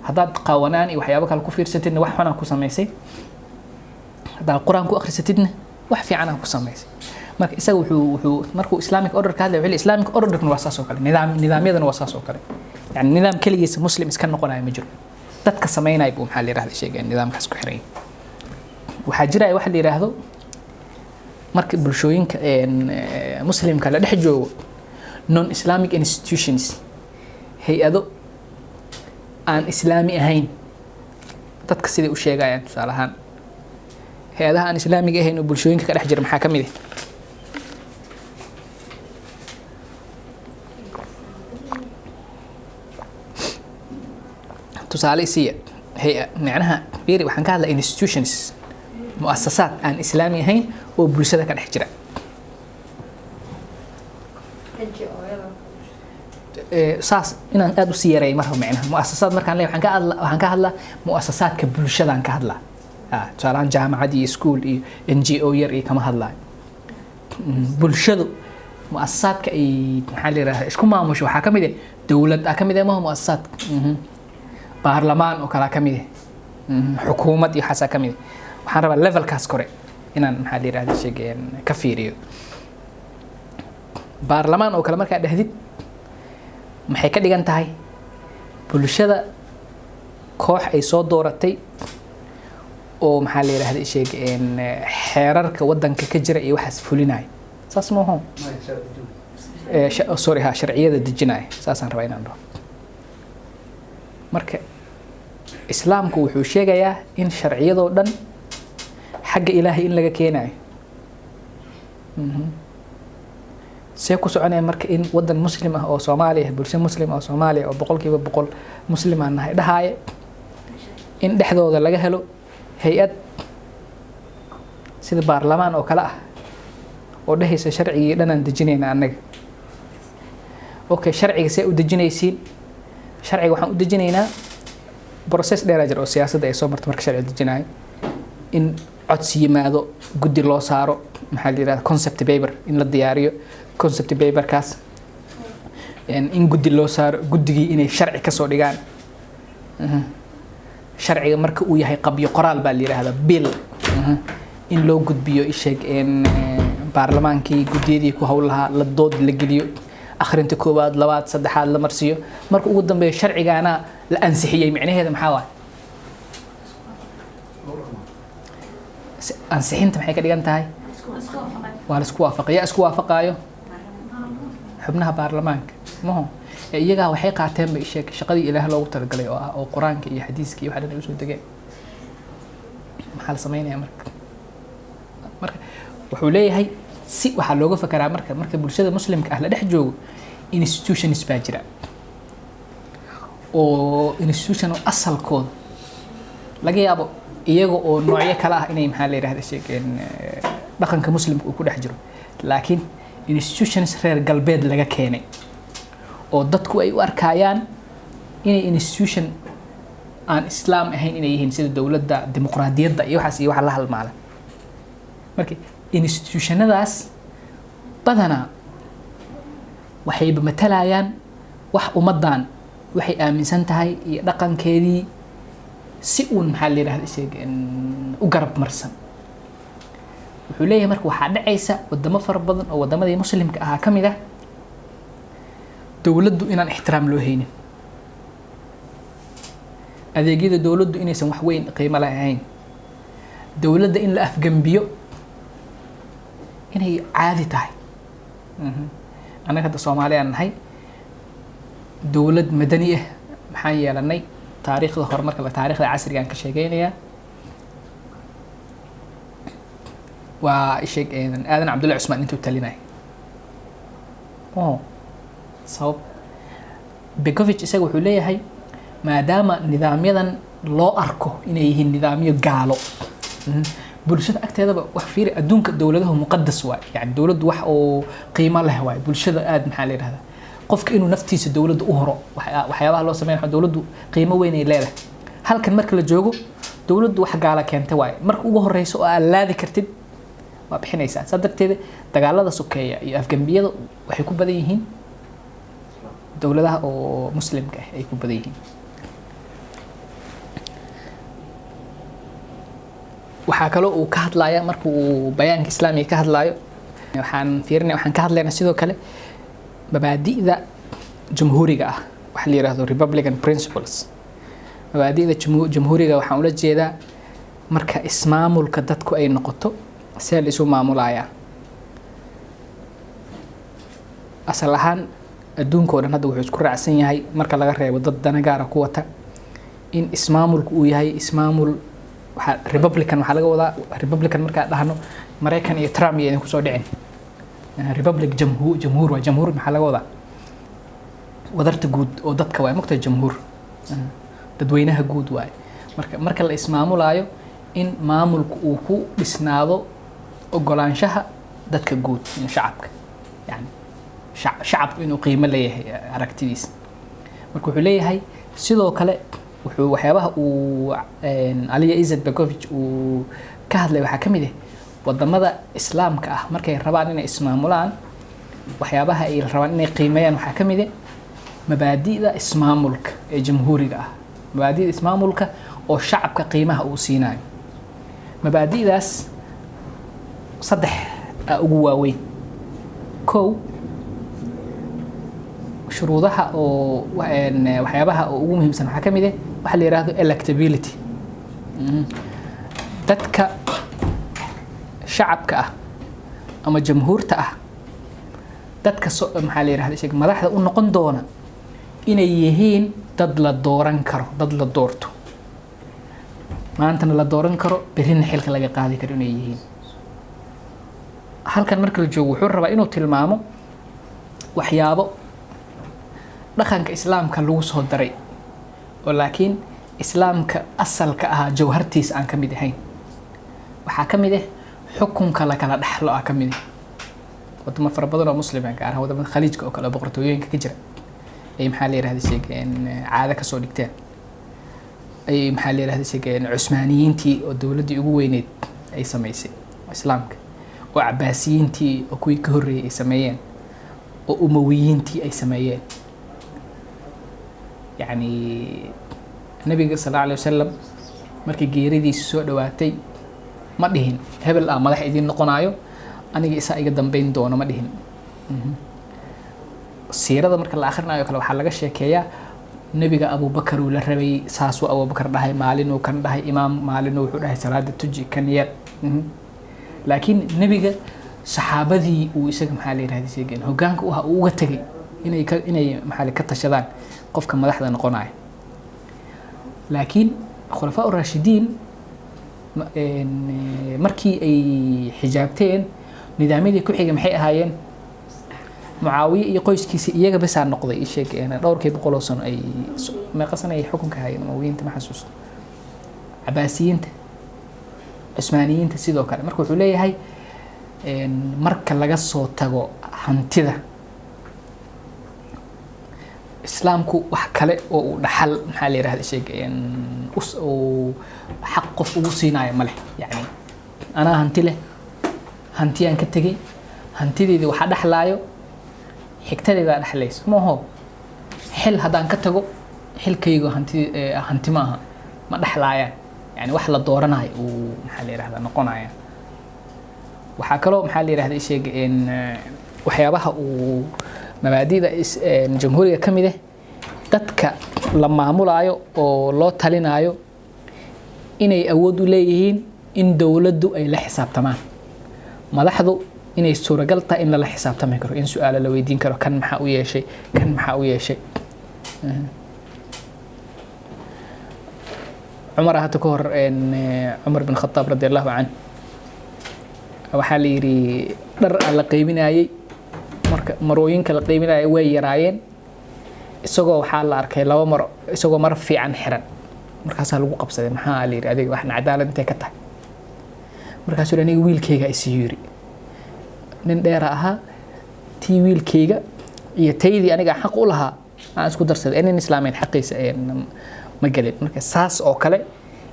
Speaker 2: haddaad qaawanaan iyo waxyaabo kale ku fiirsatidna wax xunaa ku samaysay haddaad qur-aan ku akhrisatidna wax fiicanaa ku samaysay marka isaga wuxuu markuu islamic order ka hadlay wuxuu islamic orderkuna waa saas oo kale nidaamyadana waa saas oo kale yani nidaam keligiisa muslim iska noqonaya ma jiro dadka samaynaya buu maxaa la yidhahda sheegaya nidaamkaas ku xiran waxaa jiraya waxa la yidhaahdo marka bulshooyinka muslimka la dhex joogo non islamic institutions hay-ado aan islaami ahayn dadka siday u sheegayaan tusaale ahaan hay-adaha aan islaamiga ahayn oo bulshooyinka ka dhex jira maxaa ka mid ah tusaale isiya hay-a macnaha beri waxaan ka hadlaa institutions muasasaad aan islaami ahayn oo bulshada ka dhex jira saas inaan aad u sii yareeyo marka macnaha muasasaad markaan leeyahay waxaan ka hadlaa muasasaadka bulshadaan ka hadlaa tusaale ahaan jaamacad iyo school iyo NGO yar iyo kama hadlaayo bulshadu muasasaadka ay maxaa la yidhahdaa isku maamusho waxaa ka mid ah dowlad ka mid ah maha muasasaad baarlamaan oo kale ka mid ah xukuumad iyo waxaasaa ka mid ah waxaan rabaa levelkaas kore inaan maxaa la yidhahdaa sheegeen ka fiiriyo baarlamaan oo kale markaa dhahdid maxay ka dhigan tahay bulshada koox ay soo dooratay oo maxaa la yidhahdaa sheegeen xeerarka wadanka ka jira iyo waxaas fulinayo saas ma aho sorry sharciyada dejinayo saasaan rabaa inaan dhaho marka islaamku wuxuu sheegayaa in sharciyadoo dhan xagga ilaahay in laga keenayo see ku soconaya marka in wadan muslim ah oo Soomaaliya bulsho muslim ah oo Soomaaliya oo 100% muslim aan nahay dhahaye in dhexdooda laga helo hay-ad sida baarlamaan oo kale ah oo dhehaysa sharcigii dhan aan dejinayna annaga okay sharciga see u dejinaysiin sharciga waxaan u dejinaynaa process dheer jir oo siyaasadda ay soo marto marka sharci dejinayo in codsi yimaado guddi loo saaro maxaa la yiraahdaa concept paper in la diyaariyo concept paperkaas in guddi loo saaro guddigii inay sharci ka soo dhigaan sharciga marka uu yahay qabyo qoraal baa la yiraahdaa bill in loo gudbiyo isheeg baarlamaankii guddiyadii ku howlaha la dood la geliyo akhrinta koowaad labaad saddexaad la marsiyo marka ugu dambeeyo sharcigaana la ansixiyay macnaheedu maxaa waay ansixinta maxay ka dhigan tahay waa la isku waafaqay yaa isku waafaqaayo xubnaha baarlamaanka maho iyagaa waxay qaateen bay sheeg shaqadii ilaah loogu talagalay oo ah oo quraanka iyo xadiiska iyo waxa dhan ay soo degeen maxaa la sameeynaya marka wuxuu leeyahay si waxa looga fakaraa marka bulshada muslimka ah la dhex joogo institutions baa jira oo institution asalkooda laga yaabo iyaga oo noocyo kala ah inay maxaa la yiraahdaa sheegeen dhaqanka muslimka uu ku dhex jiro laakiin institutions reer galbeed laga keenay oo dadku ay u arkayaan inay institution aan islaam ahayn inay yihiin sida dawladda dimuqraadiyadda iyo waxaas iyo waxa la halmaala markii institutionadaas badanaa waxay matalayaan wax ummadan waxay aaminsan tahay iyo dhaqankeedii si uun maxaa la yiraahdaa sheegeen u garab marsan wuxuu leeyahay marka waxaa dhacaysa wadamo fara badan oo wadamadii muslimka ahaa ka mid ah dawladdu inaan ixtiraam loo haynin adeegyada dawladdu inaysan wax weyn qiimo lahayn dawladda in la afgambiyo inay caadi tahay anaga hadda Soomaaliya nahay dawlad madani ah maxaan yeelanay taariikhda horumarka taariikhda casriga aan ka sheegeynaya waa sheeg aadan cabdullahi cusmaan intuu talinay sabab Begovic isaga wuxuu leeyahay maadaama nidaamyadan loo arko inay yihiin nidaamyo gaalo bulshada agteedaba wax fiiri adduunka dawladaha muqadas waay yani dawladdu wax oo qiimo leh waay bulshada aad maxaa la yiraahdaa qofka inuu naftiisa dawladda u horo waxyaabaha loo sameeyo dawladdu qiimo weyn ay leedahay halkan marka la joogo dawladdu wax gaala keentay waay marka ugu horeyso oo aad laadi kartid waa bixinaysaa sadarteed dagaalada sokeeya iyo afgambiyada waxay ku badan yihiin dawladaha oo muslimka ah ay ku badan yihiin waxaa kaloo uu ka hadlaya marka uu bayaanka islaamiga ka hadlayo waxaan ka hadlaynaa sidoo kale mabaadi'da jamhuuriga ah waxa la yiraahdo republican principles mabaadi'da jamhuuriga waxaan ula jeedaa marka ismaamulka dadku ay noqoto see la isu maamulayaa asal ahaan adduunka oo dhan hadda wuxuu isku raacsan yahay marka laga reebo dad dana gaara ku wata in ismaamulku uu yahay ismaamul republican waxaa laga wadaa republican markaa dhahno Mareykan iyo Trump iyo ku soo dhicin republic jamhuur waa jamhuur maxaa laga wadaa wadarta guud oo dadka waa mugtay jamhuur dadweynaha guud waay marka la ismaamulayo in maamulku uu ku dhisnaado ogolaanshaha dadka guud in shacabka yani shacabku inuu qiimo leeyahay aragtidiisa marka wuxuu leeyahay sidoo kale wuxuu waxyaabaha uu Aliya Izet Begovic uu ka hadlay waxa kamid ah wadamada islaamka ah markay rabaan inay ismaamulaan waxyaabaha ay rabaan inay qiimeeyaan waxa kamid ah mabaadi'da ismaamulka ee jamhuuriga ah mabaadi'da ismaamulka oo shacabka qiimaha uu siinayo mabaadi'daas saddex ugu waaweyn kow shuruudaha oo waxyaabaha ugu muhiimsan waxa kamid ah waxa la yiraahdo electability dadka shacabka ah ama jamhuurta ah dadka maxaa la yiraahdaa sheeg madaxda u noqon doona inay yihiin dad la dooran karo dad la doorto maantana la dooran karo berrina xilka laga qaadi karo inay yihiin halkan marka la joogo wuxuu rabaa inuu tilmaamo waxyaabo dhaqanka islaamka lagu soo daray oo laakiin islaamka asalka ah jawhartiis aan kamid ahayn waxa kamid ah xukunka la kala dhaxlo ah kamid ah wadamo fara badan oo muslim ah gaar ahaan wadamada khaliijka oo kale boqortooyinka ka jira ay maxaa la yiraahdaa sheegeen caado ka soo dhigteen ay maxaa la yiraahdaa sheegeen Cusmaaniyiintii oo dawladii ugu weyneed ay sameysay islaamka oo Cabbaasiyiintii oo kuwii ka horeeyay ay sameeyeen oo Umayyiintii ay sameeyeen يعني النبي صلى الله عليه وسلم markii geeridiisa soo dhawaatay ma dhihin hebel madax idin noqonayo aniga isa iga dambeyn doono ma dhihin siirada marka la akhrinayo kale waxa laga sheekeeyaa nabiga Abu Bakar uu la rabay saasoo Abu Bakar dhahay maalin uu kan dhahay imaam maalin uu wuxuu dhahay salaada tuji kan yar laakiin nabiga saxaabadii uu isaga maxaa la yiraahdaa sheegeen hogaanka uu uga tagay inay maxaa ka tashadaan qofka madaxda noqonaya laakiin khulafaa ar-raashidiin markii ay xijaabteen nidaamyadii ku xigay maxay ahaayeen Muawiya iyo qoyskiisa iyaga bas aan noqday sheegeen dhowrkii boqol oo sano ay meeqasanay xukunka hayeen Umayyiinta ma xasuusto Cabbaasiyiinta Cusmaaniyiinta sidoo kale marka wuxuu leeyahay marka laga soo tago hantida islaamku wax kale oo uu dhaxal maxaa la yiraahdaa sheegeen oo xaq qof ugu siinayo ma leh yani ana hanti leh hantiyaan ka tagay hantideedii waxa dhaxlaayo xigtadeeda dhaxlayso ma ho xil hadaan ka tago xilkaygu hanti ma aha ma dhaxlaayaan yani wax la dooranayo uu maxaa la yiraahdaa noqonaya waxa kale oo maxaa la yiraahdaa sheegeen waxyaabaha uu mabaadi'da jamhuuriga kamid ah dadka la maamulayo oo loo talinayo inay awood u leeyihiin in dawladdu ay la xisaabtamaan madaxdu inay suuragal tahay in la xisaabtami karo in su'aalo la weydiin karo kan maxaa u yeeshay عمر هذا كهر إن عمر بن الخطاب رضي الله عنه وحالي در على قيمنا أي مروين كلا قيمنا أي ويا راين isagoo waxaa la arkay laba mar isagoo mar fiican xiran markaas lagu qabsaday maxaa la yiri adeeg waxna cadaalad intee ka tahay markaas uu aniga wiilkayga is yiri nin dheer ahaa tii wiilkayga iyo taydii aniga xaq u lahaa aan isku darsaday in islaameen xaqiisa ay ma galin marka saas oo kale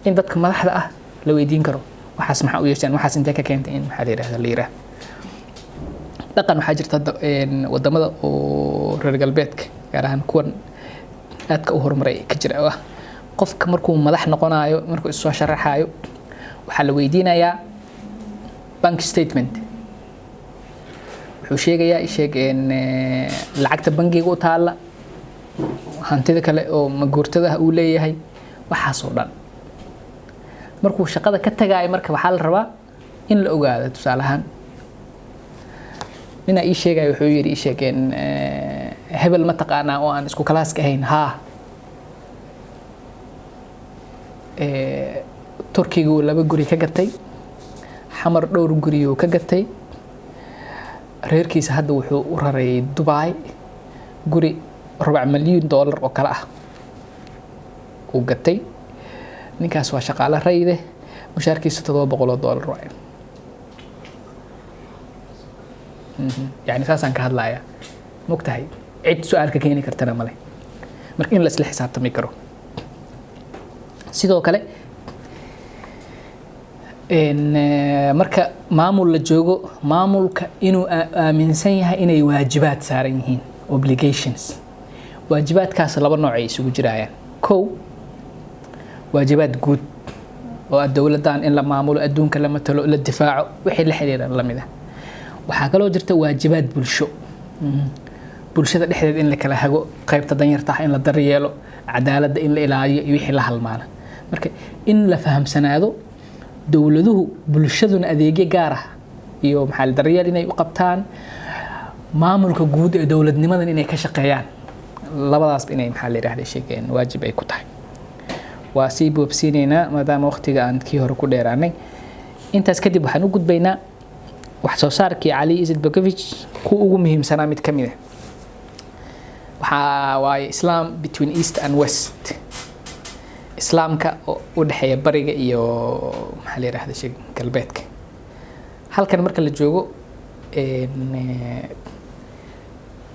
Speaker 2: in dadka madaxda ah la weydiin karo waxaas maxaa u yeeshaan waxaas intee ka keentay in maxaa la yiraahdaa dhaqan waxaa jirta wadamada oo reer galbeedka gaar ahaan kuwan aadka u horumaray ka jira ah qofka markuu madax noqonayo markuu is soo sharaxayo waxa la weydiinayaa bank statement wuxuu sheegayaa lacagta bangiga u taala hantida kale oo maguurtada uu leeyahay waxaas oo dhan markuu shaqada ka tagay marka waxa la rabaa in la ogaado tusaalahan ina ii sheegay wuxuu yiri ii sheegeen hebel ma taqaanaa oo aan isku class ka ahayn ha Turkiga uu laba guri ka gatay xamar dhowr guri oo ka gatay reerkiisa hadda wuxuu u raray Dubai guri $4 milyan oo kala ah uu gatay ninkaas waa shaqaale rayde mushaarkiisa $700 waaye يعني ساسان كهدلايا مقتهي عيد سؤال كيني كرتنا مالي marka in la isla xisaabtami karo sidoo kale marka maamul la joogo maamulka inuu aaminsan yahay inay waajibaad saaran yihiin obligations waajibaadkaas laba nooc ay isugu jirayaan kow waajibaad guud oo dawladdan in la maamulo adduunka la matalo la difaaco wixii la xiriira la mid ah waxaa kaloo jirta waajibaad bulsho bulshada dhexdeeda in la kala hago qaybta danyarta in la daryeelo cadaaladda in la ilaaliyo iyo wixii la halmaana marka in la fahamsanaado dawladuhu bulshaduna adeegyo gaar ah iyo maxaa la daryeel inay u qabtaan maamulka guud ee dawladnimadan inay ka shaqeeyaan labadaas inay maxaa la yiraahdaa sheegeen waajib ay ku tahay waa sii boobsiinayna maadaama waqtiga aan kii hore ku dheeraanay intaas kadib waxaan u gudbaynaa wax soo saarkii Ali Izetbegovic ku ugu muhiimsanaa mid kamid ah waxa waay Islam between East and West islaamka u dhaxeeya bariga iyo maxaa la yiraahdaa shay galbeedka halkan marka la joogo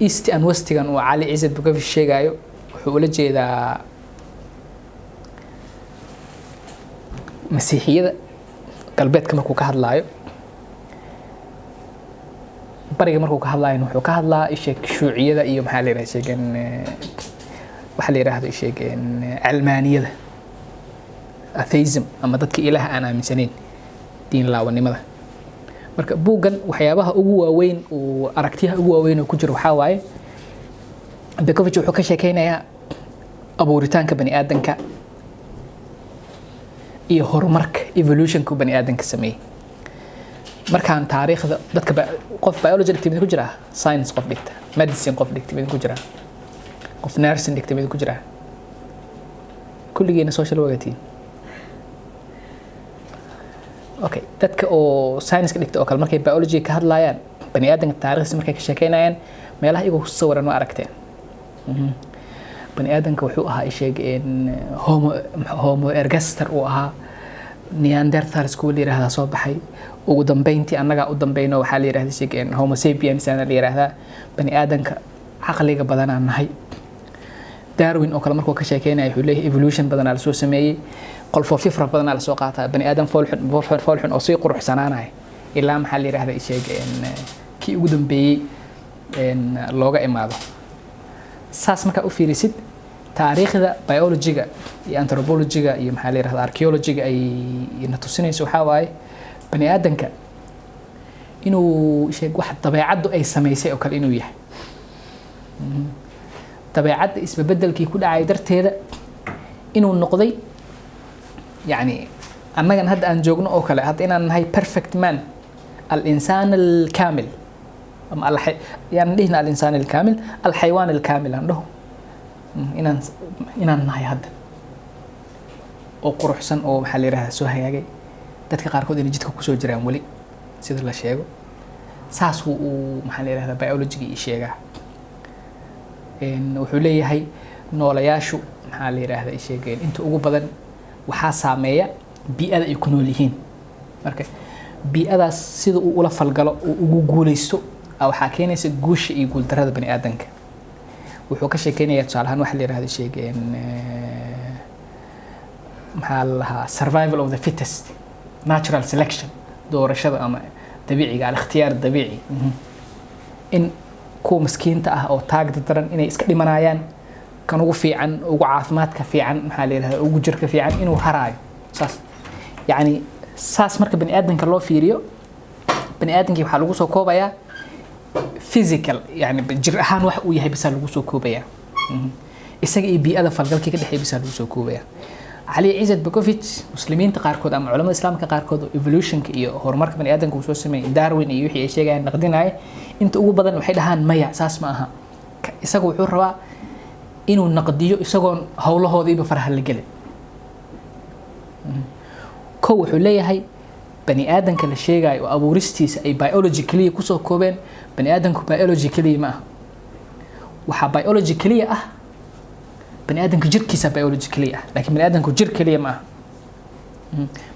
Speaker 2: East and West gan oo Ali Izetbegovic sheegayo wuxuu ula jeedaa masiixiyada galbeedka markuu ka hadlaayo bariga markuu ka hadlaayo wuxuu ka hadlaa isheeg shuuciyada iyo maxaa la yiraahdaa sheegan waxa la yiraahdo sheegan almaaniyada atheism ama dadka ilaaha aan aaminsanayn diin laawanimada marka buugan waxyaabaha ugu waaweyn oo aragtiyaha ugu waaweyn oo ku jira waxa waaye Begovic wuxuu ka sheekeynayaa abuuritaanka bani aadanka iyo horumarka evolutionka bani aadanka sameeyay markaan taariikhda dadka qof biology dhigtay ku jira science qof dhigta medicine qof dhigtay ku jira qof nursing dhigtay ku jira kulligeena social working okay dadka oo science ka dhigta oo kale markay biology ka hadlayaan bani aadanka taariikhda markay ka sheekeynayaan meelaha iyagu ku sawiran oo aragteen bani aadanka wuxuu ahaa sheegeen homo ergaster oo ahaa neanderthals kuwa la yiraahdaa soo baxay ugu dambeyntii annaga u dambeeyno waxa la yiraahdaa sheegeen homo sapiens ana la yiraahdaa bani aadanka aqliga badan aan nahay Darwin oo kale markuu ka sheekeynayo wuxuu leeyahay evolution badan la soo sameeyay qolfoofyo fara badan la soo qaataa bani aadan foolxun oo sii quruxsanaanay ilaa maxaa la yiraahdaa sheegeen kii ugu dambeeyay looga imaado saas marka u fiirisid taariikhda biology-ga iyo anthropology-ga iyo maxaa la yiraahdaa archaeology-ga ay ina tusinayso waxa waaye bani aadanka inuu sheeg wax dabeecaddu ay sameysay oo kale inuu yahay dabeecadda isbeddelkii ku dhacay darteeda inuu noqday yani annagan hadda aan joogno oo kale hadda inaan nahay perfect man al-insaan al-kaamil ama يعني دهنا الإنسان الكامل الحيوان الكامل عنده إنان نهاي هذا oo quruxsan oo maxaa la yiraahdaa soo hagaagay dadka qaarkood inay jidka kusoo jiraan weli sida la sheego saas uu maxaa la yiraahdaa biology ii sheegaa wuxuu leeyahay noolayaashu maxaa la yiraahdaa ii sheegeen inta ugu badan waxaa saameeya bii'ada ay ku nool yihiin marka bii'adaas sida uu ula falgalo uu ugu guuleysto waxaa keenaysa guusha iyo guuldarrada bani aadanka wuxuu ka sheekeynayaa tusaale ahaan waxa la yiraahdo sheegeen maxaa la lahaa survival of the fittest natural selection doorashada ama dabiiciga al-ikhtiyaar dabiici in kuwa miskiinta ah oo taagda daran inay iska dhimanayaan kan ugu fiican ugu caafimaadka fiican maxaa la yiraahdaa ugu jirka fiican inuu haraayo saas yani saas marka bani aadanka loo fiiriyo bani aadankii waxaa lagu soo koobayaa physical يعني جر أهان واحد وياه بس اللي جوسو كوبيا إسقى يبي هذا فالقلك كده حي بس اللي جوسو كوبيا علي عزت بكوفيتش مسلمين تقاركود أم علماء الإسلام كقاركود evolution كإيه هرمارك بني آدم كوسو سمي داروين يوحي شيء يعني نقدين هاي أنت أول بدن وحيد هان مية أساس معها إسقى وحور إنه النقديو إسقى هوله هذي بفرح الجلد كوح ولا هاي بني آدم كل شيء جاي وأبورستيس أي biologically كوسو كوبين بني آدم biologically ما وح biologically بني آدم كجير كيسا biologically لكن بني آدم كجير كليه ما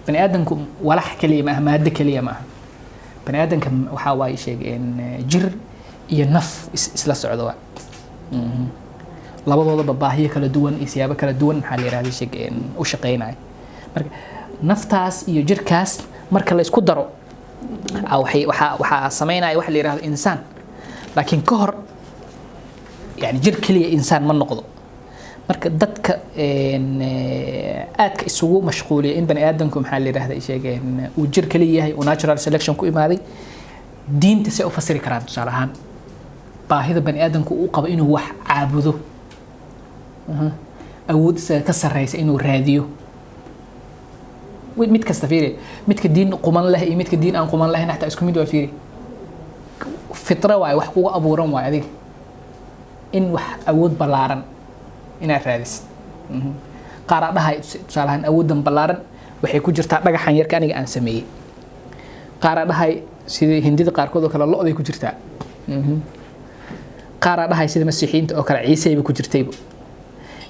Speaker 2: بني آدم كولح كليه ما مادة كليه ما بني آدم كم وحاواي شيء إن جير ينف إسلا سعودوا لابد بباهية كلا دوان إسيابة كلا دوان حالي هذا شيء إن وشقيناي نفتاس يجير كاس marka la isku daro waxa sameynaya wax la yiraahdo insaan laakiin ka hor yani jir kaliya insaan ma noqdo marka dadka aadka isugu mashquuliya in bani aadamku maxaa la yiraahdaa sheegeen uu jir kaliya yahay oo natural selection ku imaaday diinta si u fasiri karaan tusaale ahaan baahida bani aadamku uu qabo inuu wax caabudo awood ka sareysa inuu raadiyo mid kasta fiiri midka diin quman leh iyo midka diin aan quman lahayn xataa isku mid waa fiiri fitra waay wax kugu abuuran waay adiga in wax awood balaaran inaad raadisid qaar dhahay tusaalahan awoodan balaaran waxay ku jirtaa dhagaxan yarka aniga aan sameeyay qaar dhahay sida hindida qaarkood oo kale lo'day ku jirtaa qaar dhahay sida masiixiinta oo kale ciise ay ku jirtayba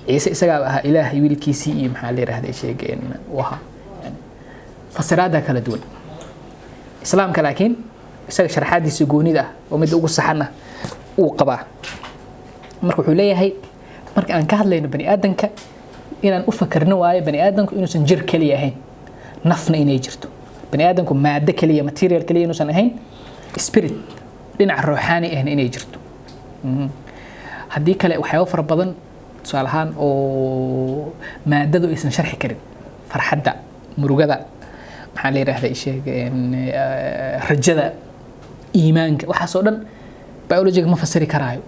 Speaker 2: ciise isaga ah ilaahay wiilkiisii iyo maxaa la yiraahdaa sheegeen waha fasiraada kala duwan islaamka laakiin isaga sharaxaadiisa goonida oo mid ugu saxana uu qabaa marka wuxuu leeyahay marka aan ka hadlayno bani aadanka inaan u fakarno waayo bani aadanku inuusan jir kaliya ahayn nafna inay jirto bani aadanku maada kaliya material kaliya inuusan ahayn spirit dhinac ruuxaani ah inay jirto haddii kale waxyaabo fara badan tusaale ahaan oo maadadu aysan sharxi karin farxadda murugada maxaa la yiraahdaa sheegeen rajada iimaanka waxa soo dhan biology ma fasiri karaayo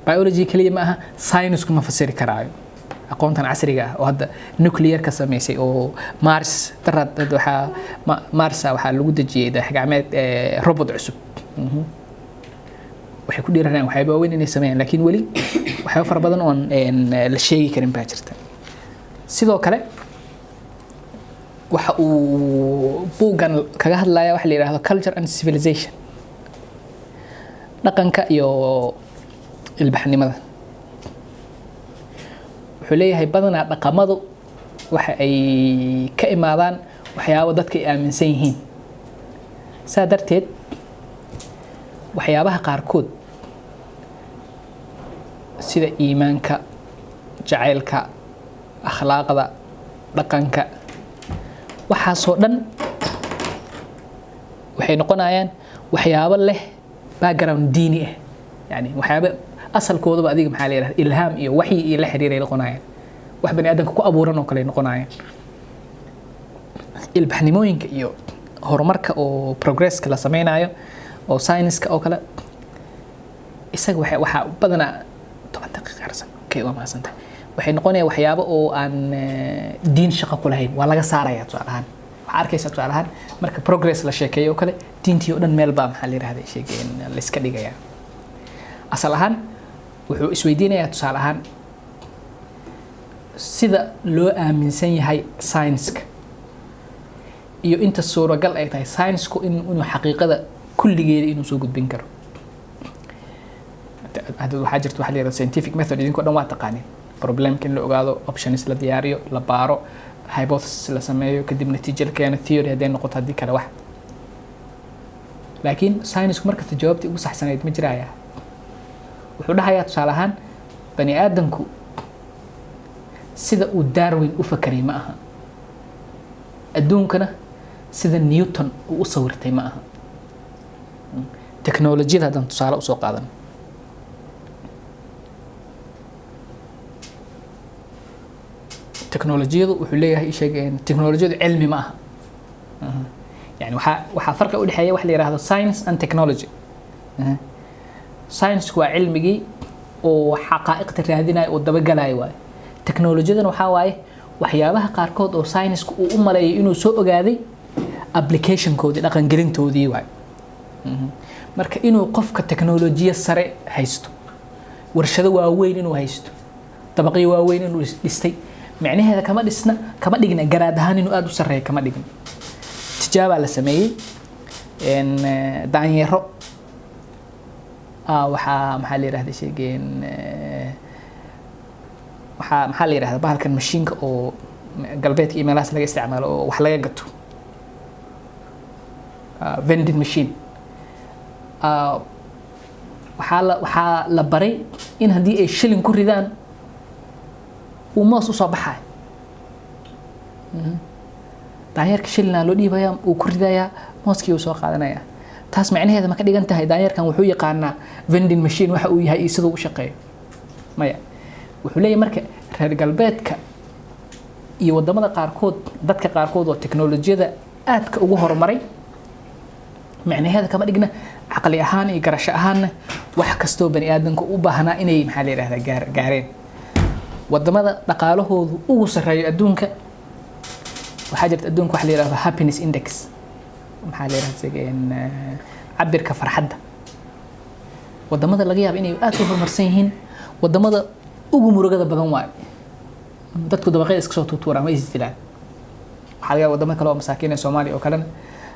Speaker 2: biology kaliya ma aha science ma fasiri karaayo aqoontan casriga ah oo hadda nuclear ka sameysay oo Mars darad waxa lagu dajiyay dayax-gacmeed robot cusub waxay ku dhiiranayaan waxyaabo weyn inay sameeyaan laakiin wali waxyaabo fara badan oo la sheegi karin baa jirta sidoo kale waxa uu buugan kaga hadlaya waxa la yiraahdo culture and civilization dhaqanka iyo ilbaxnimada wuxuu leeyahay badanaa dhaqamadu waxa ay ka imaadaan waxyaabo dadka ay aaminsan yihiin saa darteed waxyaabaha qaarkood sida iimaanka jacaylka akhlaaqda dhaqanka waxaasoo dhan waxay noqonayaan waxyaabo leh background diini ah yani waxyaabo asalkoodaba adiga maxaa la yiraahdaa ilhaam iyo waxyi iyo la xiriiray noqonayaan wax bani aadamka ku abuuran oo kale noqonayaan ilbaxnimooyinka iyo horumarka oo progresska la sameynayo oo science-ka oo kale isaga waxa badanaa 10 daqiiqo qarsan okay waa maasanta waxay noqonayaan waxyaabo oo aan diin shaqo ku lahayn waa laga saaraya tusaalahan waxa arkaysa tusaalahan marka progress la sheekeeyo kale diintii oo dhan meel baa maxaa la yiraahdaa sheegeen la iska dhigaya asal ahaan wuxuu isweydiinayaa tusaalahan sida loo aaminsan yahay science-ka iyo inta suuragal ay tahay science-ku inuu xaqiiqada kulligeeda inuu soo gudbin karo. hadda waxaa jirta waxa la yiraahdo scientific method, idinkoo dhan waa taqaaniin. problemka in la ogaado, options la diyaariyo, la baaro, hypothesis la sameeyo, kadib natiijo la keeno, theory hadday noqoto, haddii kale wax. laakiin science-ku markasta jawaabtii ugu saxsanayd ma jiraya. wuxuu dhahayaa tusaale ahaan bani aadamku sida uu Darwin u fakaray ma aha, adduunkana sida Newton uu u sawirtay ma aha. teknolojiyada haddaan tusaale usoo qaadan, teknolojiyadu wuxuu leeyahay sheegeen teknolojiyadu cilmi ma aha. yani waxaa farqi u dhexeeya wax la yiraahdo science and technology. science waa cilmigii oo xaqaa'iqta raadinaya oo dabagalayo waaye. teknolojiyadana waxaa waaye waxyaabaha qaarkood oo science-ku uu u maleeyay inuu soo ogaaday application-koodii, dhaqangelintoodii waaye. marka inuu qofka teknolojiya sare haysto, warshado waaweyn inuu haysto, dabaqyo waaweyn inuu dhistay, macnaheeda kama dhigna garaad ahaan inuu aad u sareeyo, kama dhigna. tijaabaa la sameeyey daanyero waxaa maxaa la yiraahdaa sheegeen maxaa la yiraahdaa bahalkan mashiinka oo galbeedka iyo meelahaas laga isticmaalo oo wax laga gato, vending machine. waxaa la baray in haddii ay shilin ku ridaan uu moos usoo baxayo. daanyarka shilina loo dhiibaya, uu ku ridayaa, mooskii uu soo qaadanaya. taas macnaheeda ma ka dhigan tahay daanyarkan wuxuu yaqaanaa vending machine waxa uu yahay iyo siduu u shaqeeyo? maya. wuxuu leeyahay marka reer galbeedka iyo wadamada qaarkood, dadka qaarkood oo teknolojiyada aadka ugu horumaray, macnaheeda kama dhigna caqli ahaan iyo garasho ahaanna wax kastoo bani aadamku u baahnaa inay maxaa la yiraahdaa gaareen. wadamada dhaqaalahoodu ugu sareeyo adduunka waxaa jirta adduunka waxa la yiraahdo happiness index, maxaa la yiraahdaa cabirka farxadda. wadamada laga yaabo inay aad u horumarsan yihiin, wadamada ugu murugada badan waayo. dadku dabaqyada iska soo tuuraan way isdilaan. waxaa laga yaabaa wadamo kale oo masaakiin ee Soomaaliya oo kalena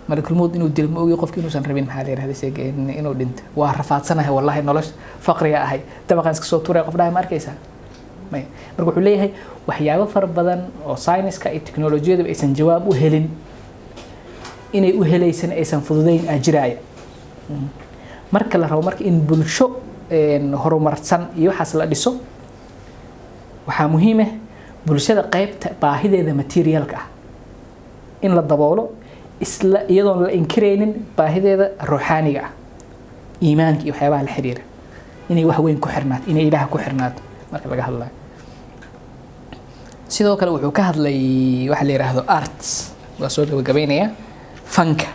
Speaker 2: malkulmood inuu dilo ma ogi qofkii inuusan rabin maxaa la yiraahdaa inuu dhinto. waa rafaadsanahay wallahi, nolosha faqriga ahay, dabaqan iska soo tuuray, qof dhahay ma arkaysaa? may. marka wuxuu leeyahay waxyaabo fara badan oo science-ka iyo teknolojiyada aysan jawaab u helin, inay u helaysan aysan fududeyn ajiraaya. marka la rabo marka in bulsho horumarsan iyo waxaas la dhiso, waxaa muhiim ah bulshada qaybta baahideeda materialka ah in la daboolo, isla iyadoon la inkiraynin baahideeda ruuxaaniga ah, iimaanka iyo waxyaabaha la xiriira, inay wax weyn ku xirnaato, inay Ilaaha ku xirnaato marka laga hadlayo. sidoo kale wuxuu ka hadlay waxa la yiraahdo arts. waa soo gabagabeynaya fanka.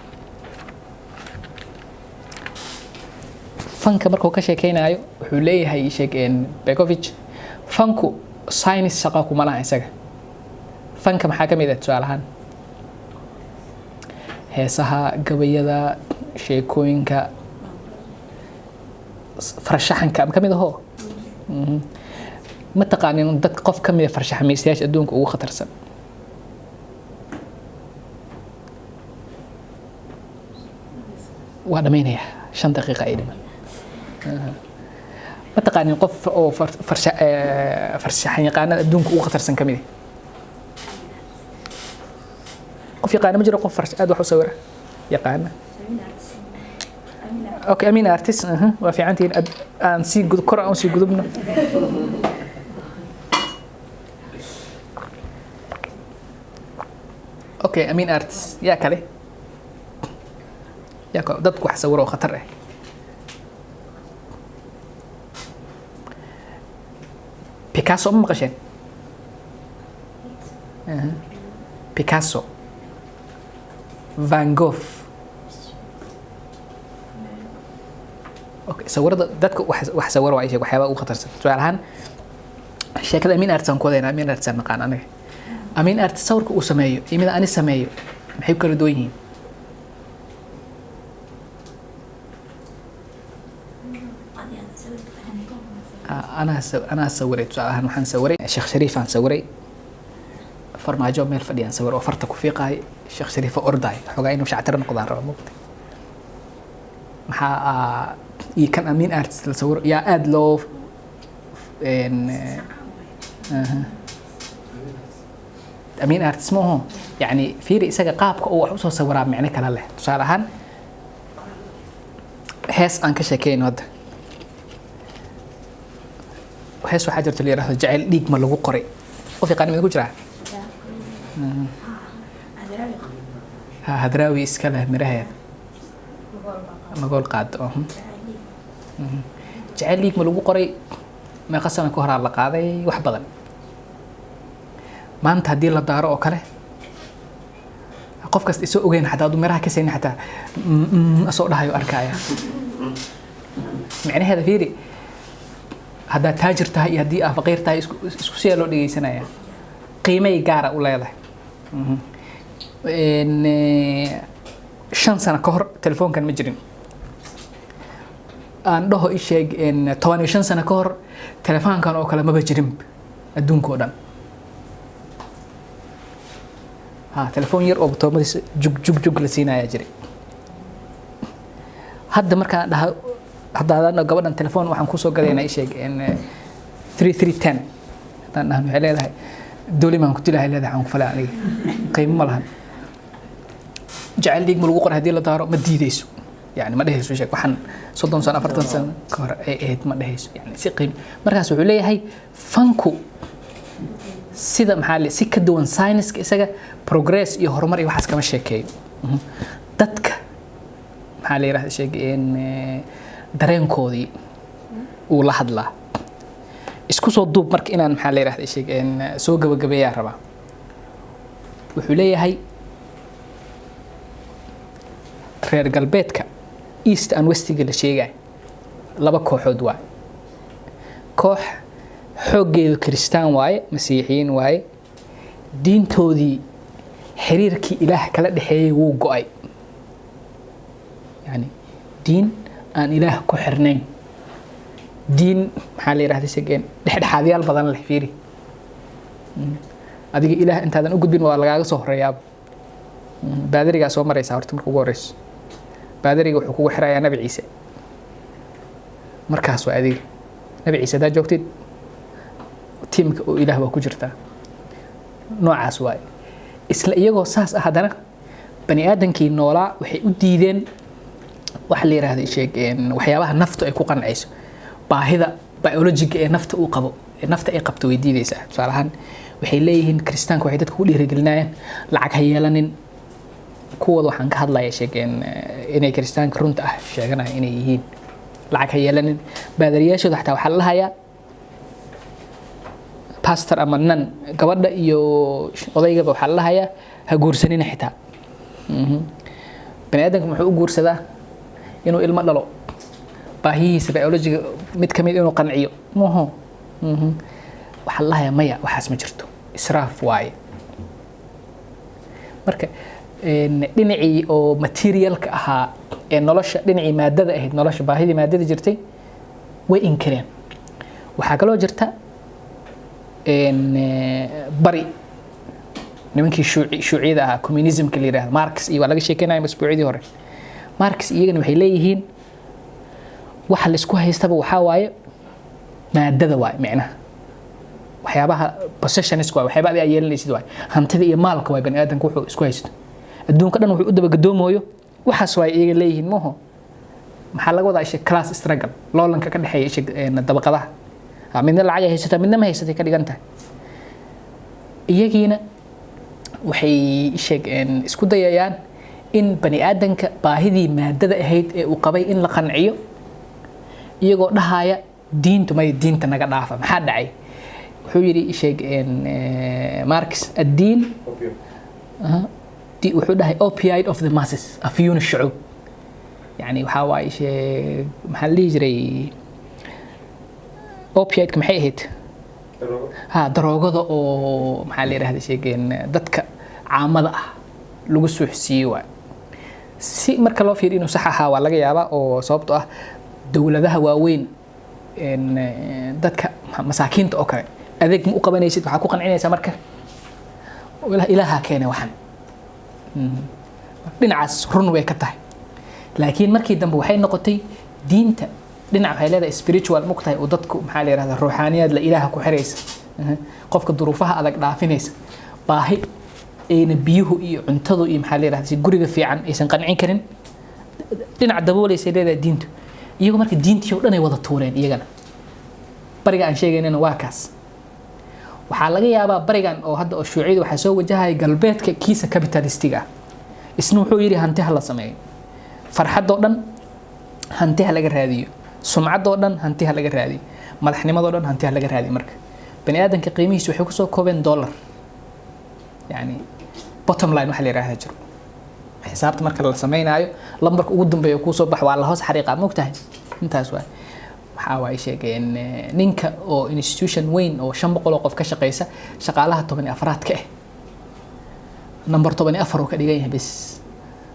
Speaker 2: fanka markuu ka sheekeynayo wuxuu leeyahay sheegeen Begovic, fanku science shaqa kuma laha isaga. fanka maxaa ka mid ah tusaale ahaan heesaha, gabayada, sheekooyinka, farshaxanka ka mid ahoo. ma taqaanin dad qof ka mid ah farshaxmaystayaasha adduunka ugu khatarsan. waa dhamaynaya 5 daqiiqo ay dhiman. ma taqaanin qof oo farshaxan yaqaanada adduunka ugu khatarsan ka mid ah. qof yaqaana ma jiro qof aad wax u sawira yaqaana. okay, Amin artist. waa fiicantiin aan sii kor aan sii gudubno. okay, Amin artist yaa kale yaa dadku wax sawiro oo khatar ah. Picasso ma maqasheen? Picasso, Van Gogh. okay, sawirada dadka wax sawiro ay waxyaabo ugu khatarsan. su'aal ahaan sheekada Amin artist aan ku wadayna, Amin artist aan naqaan anaga. Amin artist sawirka uu sameeyo iyo mid aan sameeyo maxay kala duwan yihiin? أنا سويت سؤالها محن سوري الشيخ شريف عن سوري فرماجو ميل فديان سور وفرتك في قاي الشيخ شريف أرداي حقا مش عترنا قدان رمض محا يكن أمين أرتس لسور يا أدلو إن أمين أرتس مو يعني في رئيسة قابك أو حوسه سورا معني كلا له تصالحان هاس أنك شكين هذا وهاس وحاجة تلي راه جعل ديك ما لو قري وفي قانون يقول جرا هدراوي إسكاله مرهاد ما قول قاد جعل ديك ما لو قري ما قصنا كهر على قاضي وحبضن ما أنت هدي للدار أو كله قف كست يسوق وين حتى هذا مراه كسين حتى أسوق لها يؤركايا معنى هذا فيري هذا تاجر تهي هدي فقير تهي اسكسيا لو دغي سنايا قيمه gaar u leedahay shan sano ka hor telefoonkan ma jirin aan dhaho i sheeg in 15 sano ka hor telefoonkan oo kale ma jirin adduunka oo dhan telefoon yar oo toomadiisa jug la siinaya jiray hadda markaan dhaho hadda gabadhan telefoon waxaan ku soo gadaynaa sheeg in 3310 hadaan dhahan waxay leedahay dawli maan ku dilahay leedahay aan ku falaa aniga qiimo ma lahan jacayl dhig ma lagu qoray hadii la daaro ma diidayso yani ma dhahayso sheeg waxaan 30 sano 40 sano ka hor ay ahayd ma dhahayso yani si qiimo markaas wuxuu leeyahay fanku sida maxaa si ka duwan science-ka isaga progress iyo horumar iyo waxaas kama sheekeeyo dadka maxaa la yiraahdaa sheeg in dareenkoodii uu la hadlaa isku soo duub marka inaan maxaa la yiraahdaa sheeg in soo gabagabeeyaa rabaa wuxuu leeyahay reer galbeedka east and westiga la sheegay laba kooxood waa koox xooggeedu kristaan waaye masiixiyiin waaye diintoodii xiriirkii ilaah kala dhaxeeyay wuu go'ay yani diin aan ilaah ku xirnayn diin maxaa la yiraahdaa sheegeen dhexdhexaadyaal badan leh fiiri adiga ilaah intaadan u gudbin waa lagaaga soo horeeyaa baadariga soo maraysa horta markuu ugu horeyso baadariga wuxuu kugu xirayaa nabi ciise markaas waa adiga nabi ciise daa joogtid tiimka oo ilaah waa ku jirtaa noocaas waay isla iyagoo saas ah haddana bani aadankii noolaa waxay u diideen waxa la yiraahdaa sheegeen waxyaabaha naftu ay ku qancayso baahida biologiga ee nafta uu qabo ee nafta ay qabto way diidaysaa tusaalahan waxay leeyihiin kristaanku waxay dadku u dhiirigelinayaan lacag ha yeelanin kuwooda waxaan ka hadlayaa sheegeen inay kristaanka runta ah sheeganaya inay yihiin lacag ha yeelanin baadariyaashooda xataa waxaa la lahayaa pastor ama nan gabadha iyo odaygaba waxaa la lahayaa ha guursanina xitaa bani aadamka muxuu u guursadaa inuu ilmo dhalo baahihiisa biologiga mid ka mid inuu qanciyo mooho waxaa la lahayaa maya waxaas ma jirto israaf waaye marka dhinacii oo materialka ahaa ee nolosha dhinacii maadada ahayd nolosha baahidii maadada jirtay way inkireen waxaa kaloo jirta bari nimankii shuuciyada ahaa communismka la yiraahdo Marx iyo waa laga sheekeynaya masbuuciyadii hore Marx iyagana waxay leeyihiin waxa la isku haystaba waxa waaye maadada waay macnaha waxyaabaha possessions waa waxyaabaha ay yeelanaysid waay hantida iyo maalka waay bani aadamku wuxuu isku haysto adduunka dhan wuxuu u daba gadoomayo waxaas waay iyaga leeyihiin mooho maxaa laga wadaa isha class struggle loolanka ka dhaxeeya isha dabaqadaha midna lacag haysata midna ma haysatay ka dhigan tahay iyagiina waxay sheegeen isku dayayaan in bani aadanka baahidii maadada ahayd ee uu qabay in la qanciyo iyagoo dhahaya diintu may diinta naga dhaafa maxaa dhacay wuxuu yiri sheegeen Marx ad-diin wuxuu dhahay opioid of the masses afyun ash-shu'ub yani waxa waay sheeg maxaa la jiray opioid ka maxay ahayd daroogada oo maxaa la yiraahdaa sheegeen dadka caamada ah lagu suuxsiyo waay si marka loo fiiriyo inuu sax ahaa waa laga yaabaa oo sababtoo ah dawladaha waaweyn dadka masaakiinta oo kale adeeg ma u qabanaysid waxaa ku qancinaysaa marka ilaaha keenay waxan dhinacaas run way ka tahay laakiin markii dambe waxay noqotay diinta dhinac waxay leedahay spiritual mugtahay oo dadku maxaa la yiraahdaa ruuxaaniyad la ilaaha ku xiraysa qofka duruufaha adag dhaafinaysa baahi ayna biyuhu iyo cuntadu iyo maxaa la yiraahdaa si guriga fiican aysan qancin karin dhinac daboolaysa leedahay diintu iyagu marka diintii oo dhan ay wada tuureen iyagana bariga aan sheegaynana waa kaas waxaa laga yaabaa barigan oo hadda oo shuuciyadu waxaa soo wajahaya galbeedka kiisa capitalistiga isna wuxuu yidhi hanti ha la sameeyo farxadoo dhan hanti ha laga raadiyo sumcadoo dhan hanti ha laga raadiyo madaxnimadoo dhan hanti ha laga raadiyo marka bani aadamka qiimihiisu waxay kusoo koobeen dollar yani bottom line waxa la yiraahdaa jiro xisaabta marka la sameynaayo lambarka ugu dambeeya kuu soo bax waa la hoos xariiqa mogtahay intaas waay waxaa waay sheegeen ninka oo institution weyn oo 500 oo qof ka shaqeysa shaqaalaha 14 ka number 14 oo ka dhigan yahay bas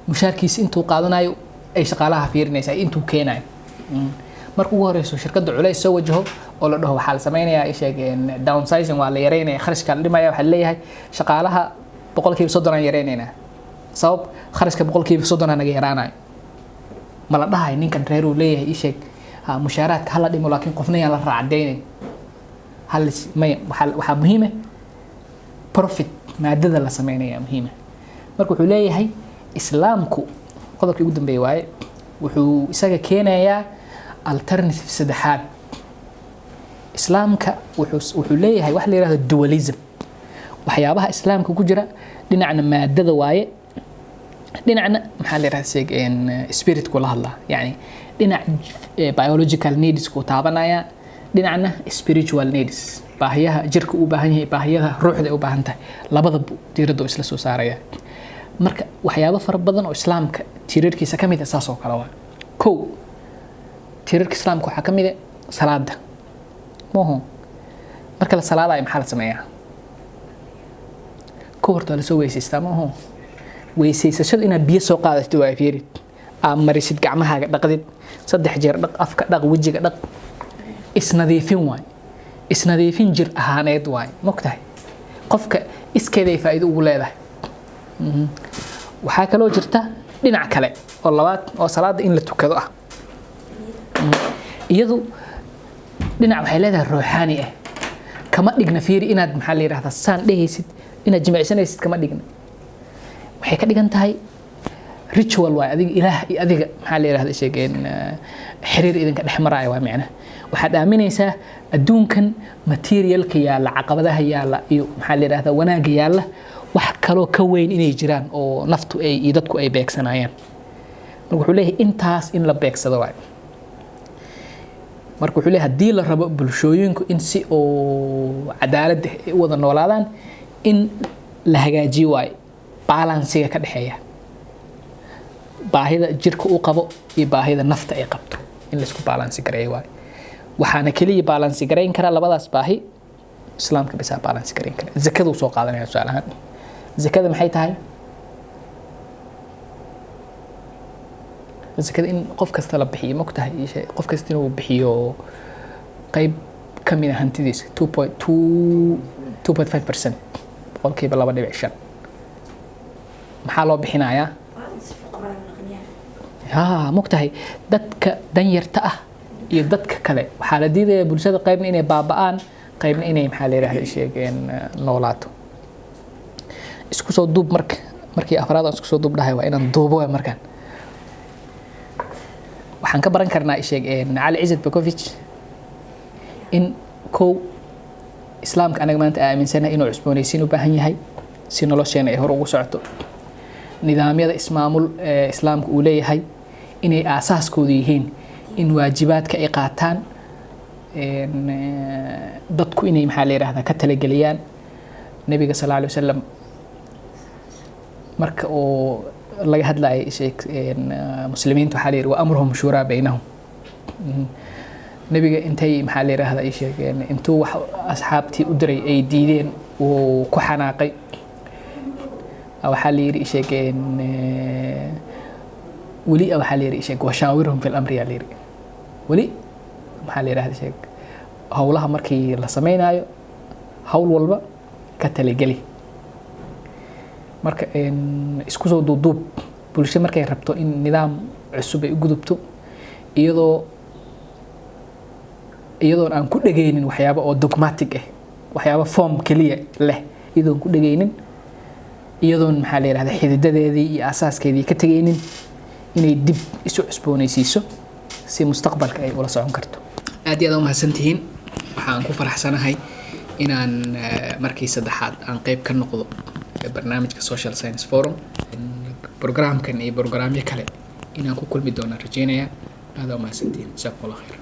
Speaker 2: mushaarkiisa intuu qaadanayo ay shaqaalaha fiirinaysaa intuu keenayo marka ugu horeyso shirkadda culays soo wajaho oo la dhaho waxaa la sameynayaa ay sheegeen downsizing waa la yareynaya kharashka la dhimaya waxa leeyahay shaqaalaha 30% aan yareynaynaa sabab kharashka 30% naga yaraanayo ma la dhahay ninkan reer uu leeyahay ii sheeg mushaaraadka hala dhimo laakiin qofna aan la raacdeynin hal waxa muhiim ah profit maadada la sameynaya muhiim marka wuxuu leeyahay islaamku qodobkii ugu dambeeyay waaye wuxuu isaga keenayaa alternative saddexaad islaamka wuxuu leeyahay wax la yiraahdo dualism waxyaabaha islaamka ku jira dhinacna maadada waaye dhinacna maxaa la yiraahdaa spirit ku la hadla yani dhinac biological needs ku taabanaya dhinacna spiritual needs baahiyaha jirka u baahan yahay baahiyaha ruuxda u baahan tahay labadaba diiradda isla soo saaraya marka waxyaabo fara badan oo islaamka tiirarkiisa kamid ah saas oo kala waa ko tiirarka islaamka waxa kamid ah salaada mooho marka la salaadayo maxaa la sameeyaa ko horta la soo weysiistaa mooho weysiisashada inaad biyo soo qaadato waa fiirid marisid gacmahaaga dhaqdid 3 jeer dhaq afka dhaq wajiga dhaq isnadiifin waay isnadiifin jir ahaaneed waay mogtahay qofka iskeeday faa'iido ugu leedahay waxaa kaloo jirta dhinac kale oo labaad oo salaada in la tukado ah iyadu dhinac waxay leedahay ruuxaani ah kama dhigna fiiri inaad maxaa la yiraahdaa saan dhehaysid inaad jimicsanaysid kama dhigna waxay ka dhigan tahay ritual waay adiga ilaah iyo adiga maxaa la yiraahdaa sheegeen xiriir idinka dhexmaraya waa macna waxaad aaminaysaa adduunkan materialka yaala caqabadaha yaala iyo maxaa la yiraahdaa wanaaga yaala wax kaloo ka weyn inay jiraan oo naftu ay iyo dadku ay beegsanayaan marka wuxuu leeyahay intaas in la beegsado waay marka wuxuu leeyahay haddii la rabo bulshooyinku in si oo cadaalad ay wada noolaadaan in la hagaajiyo waay balansiga ka dhexeeya baahida jirka uu qabo iyo baahida nafta ay qabto in la isku balansi gareeyo waay waxaana kaliya balansi gareyn kara labadaas baahi islaamka bisa balansi gareyn kara zakadu soo qaadanaya su'aalahan zakada maxay tahay zakada in qof kasta la bixiyo ma ku tahay qof kasta inuu bixiyo qayb kamid ah hantidiisa 2.5% boqolkiiba 2.5 maxaa loo bixinayaa mogtahay dadka danyarta ah iyo dadka kale waxaa la diidayaa bulshada qaybna inay baaba'aan qaybna inay maxaa la yiraahdaa sheegeen noolaato isku soo duub markii afraad aan isku soo duub dhahay waa inaan duubo markaan waxaan ka baran karnaa sheegeen Ali Izzat Begovic in ko islaamka anaga maanta aaminsanahay inuu cusboonaysiin u baahan yahay si nolosheena ay hor ugu socoto nidaamyada ismaamul islaamka uu leeyahay inay aasaaskoodu yihiin in waajibaadka ay qaataan dadku inay maxaa la yiraahdaa ka talageliyaan nabiga sallallahu alayhi wasallam marka oo laga hadlayo muslimiintu waxa la yiraahdaa amruhum shura baynahum nabiga intay maxaa la yiraahdaa ay sheegeen intuu wax asxaabtii u diray ay diideen oo ku xanaaqay waxaa la yiri sheegeen wali waxaa la yiri sheeg washaawirhum fil amri ya la yiri wali maxaa la yidhahda sheeg howlaha markii la sameynayo hawl walba ka talageli. marka isku soo duuduub bulsho markay rabto in nidaam cusub ay u gudubto iyadoo aan ku dhageynin waxyaabo oo dogmatic ah, waxyaabo form kaliya leh, iyadoo ku dhageynin, iyadoo maxaa la yiraahdaa xididadeedii iyo asaaskeedii ka tagaynin, inay dib isu cusboonaysiiso si mustaqbalka ay ula socon karto. aad iyo aad u mahadsantihiin. waxaan ku faraxsanahay inaan markii saddexaad aan qayb ka noqdo barnaamijka Social Science Forum. programkan iyo programyo kale inaan ku kulmi doono rajeynaya. aad u mahadsantihiin. jazakumullahu khayr.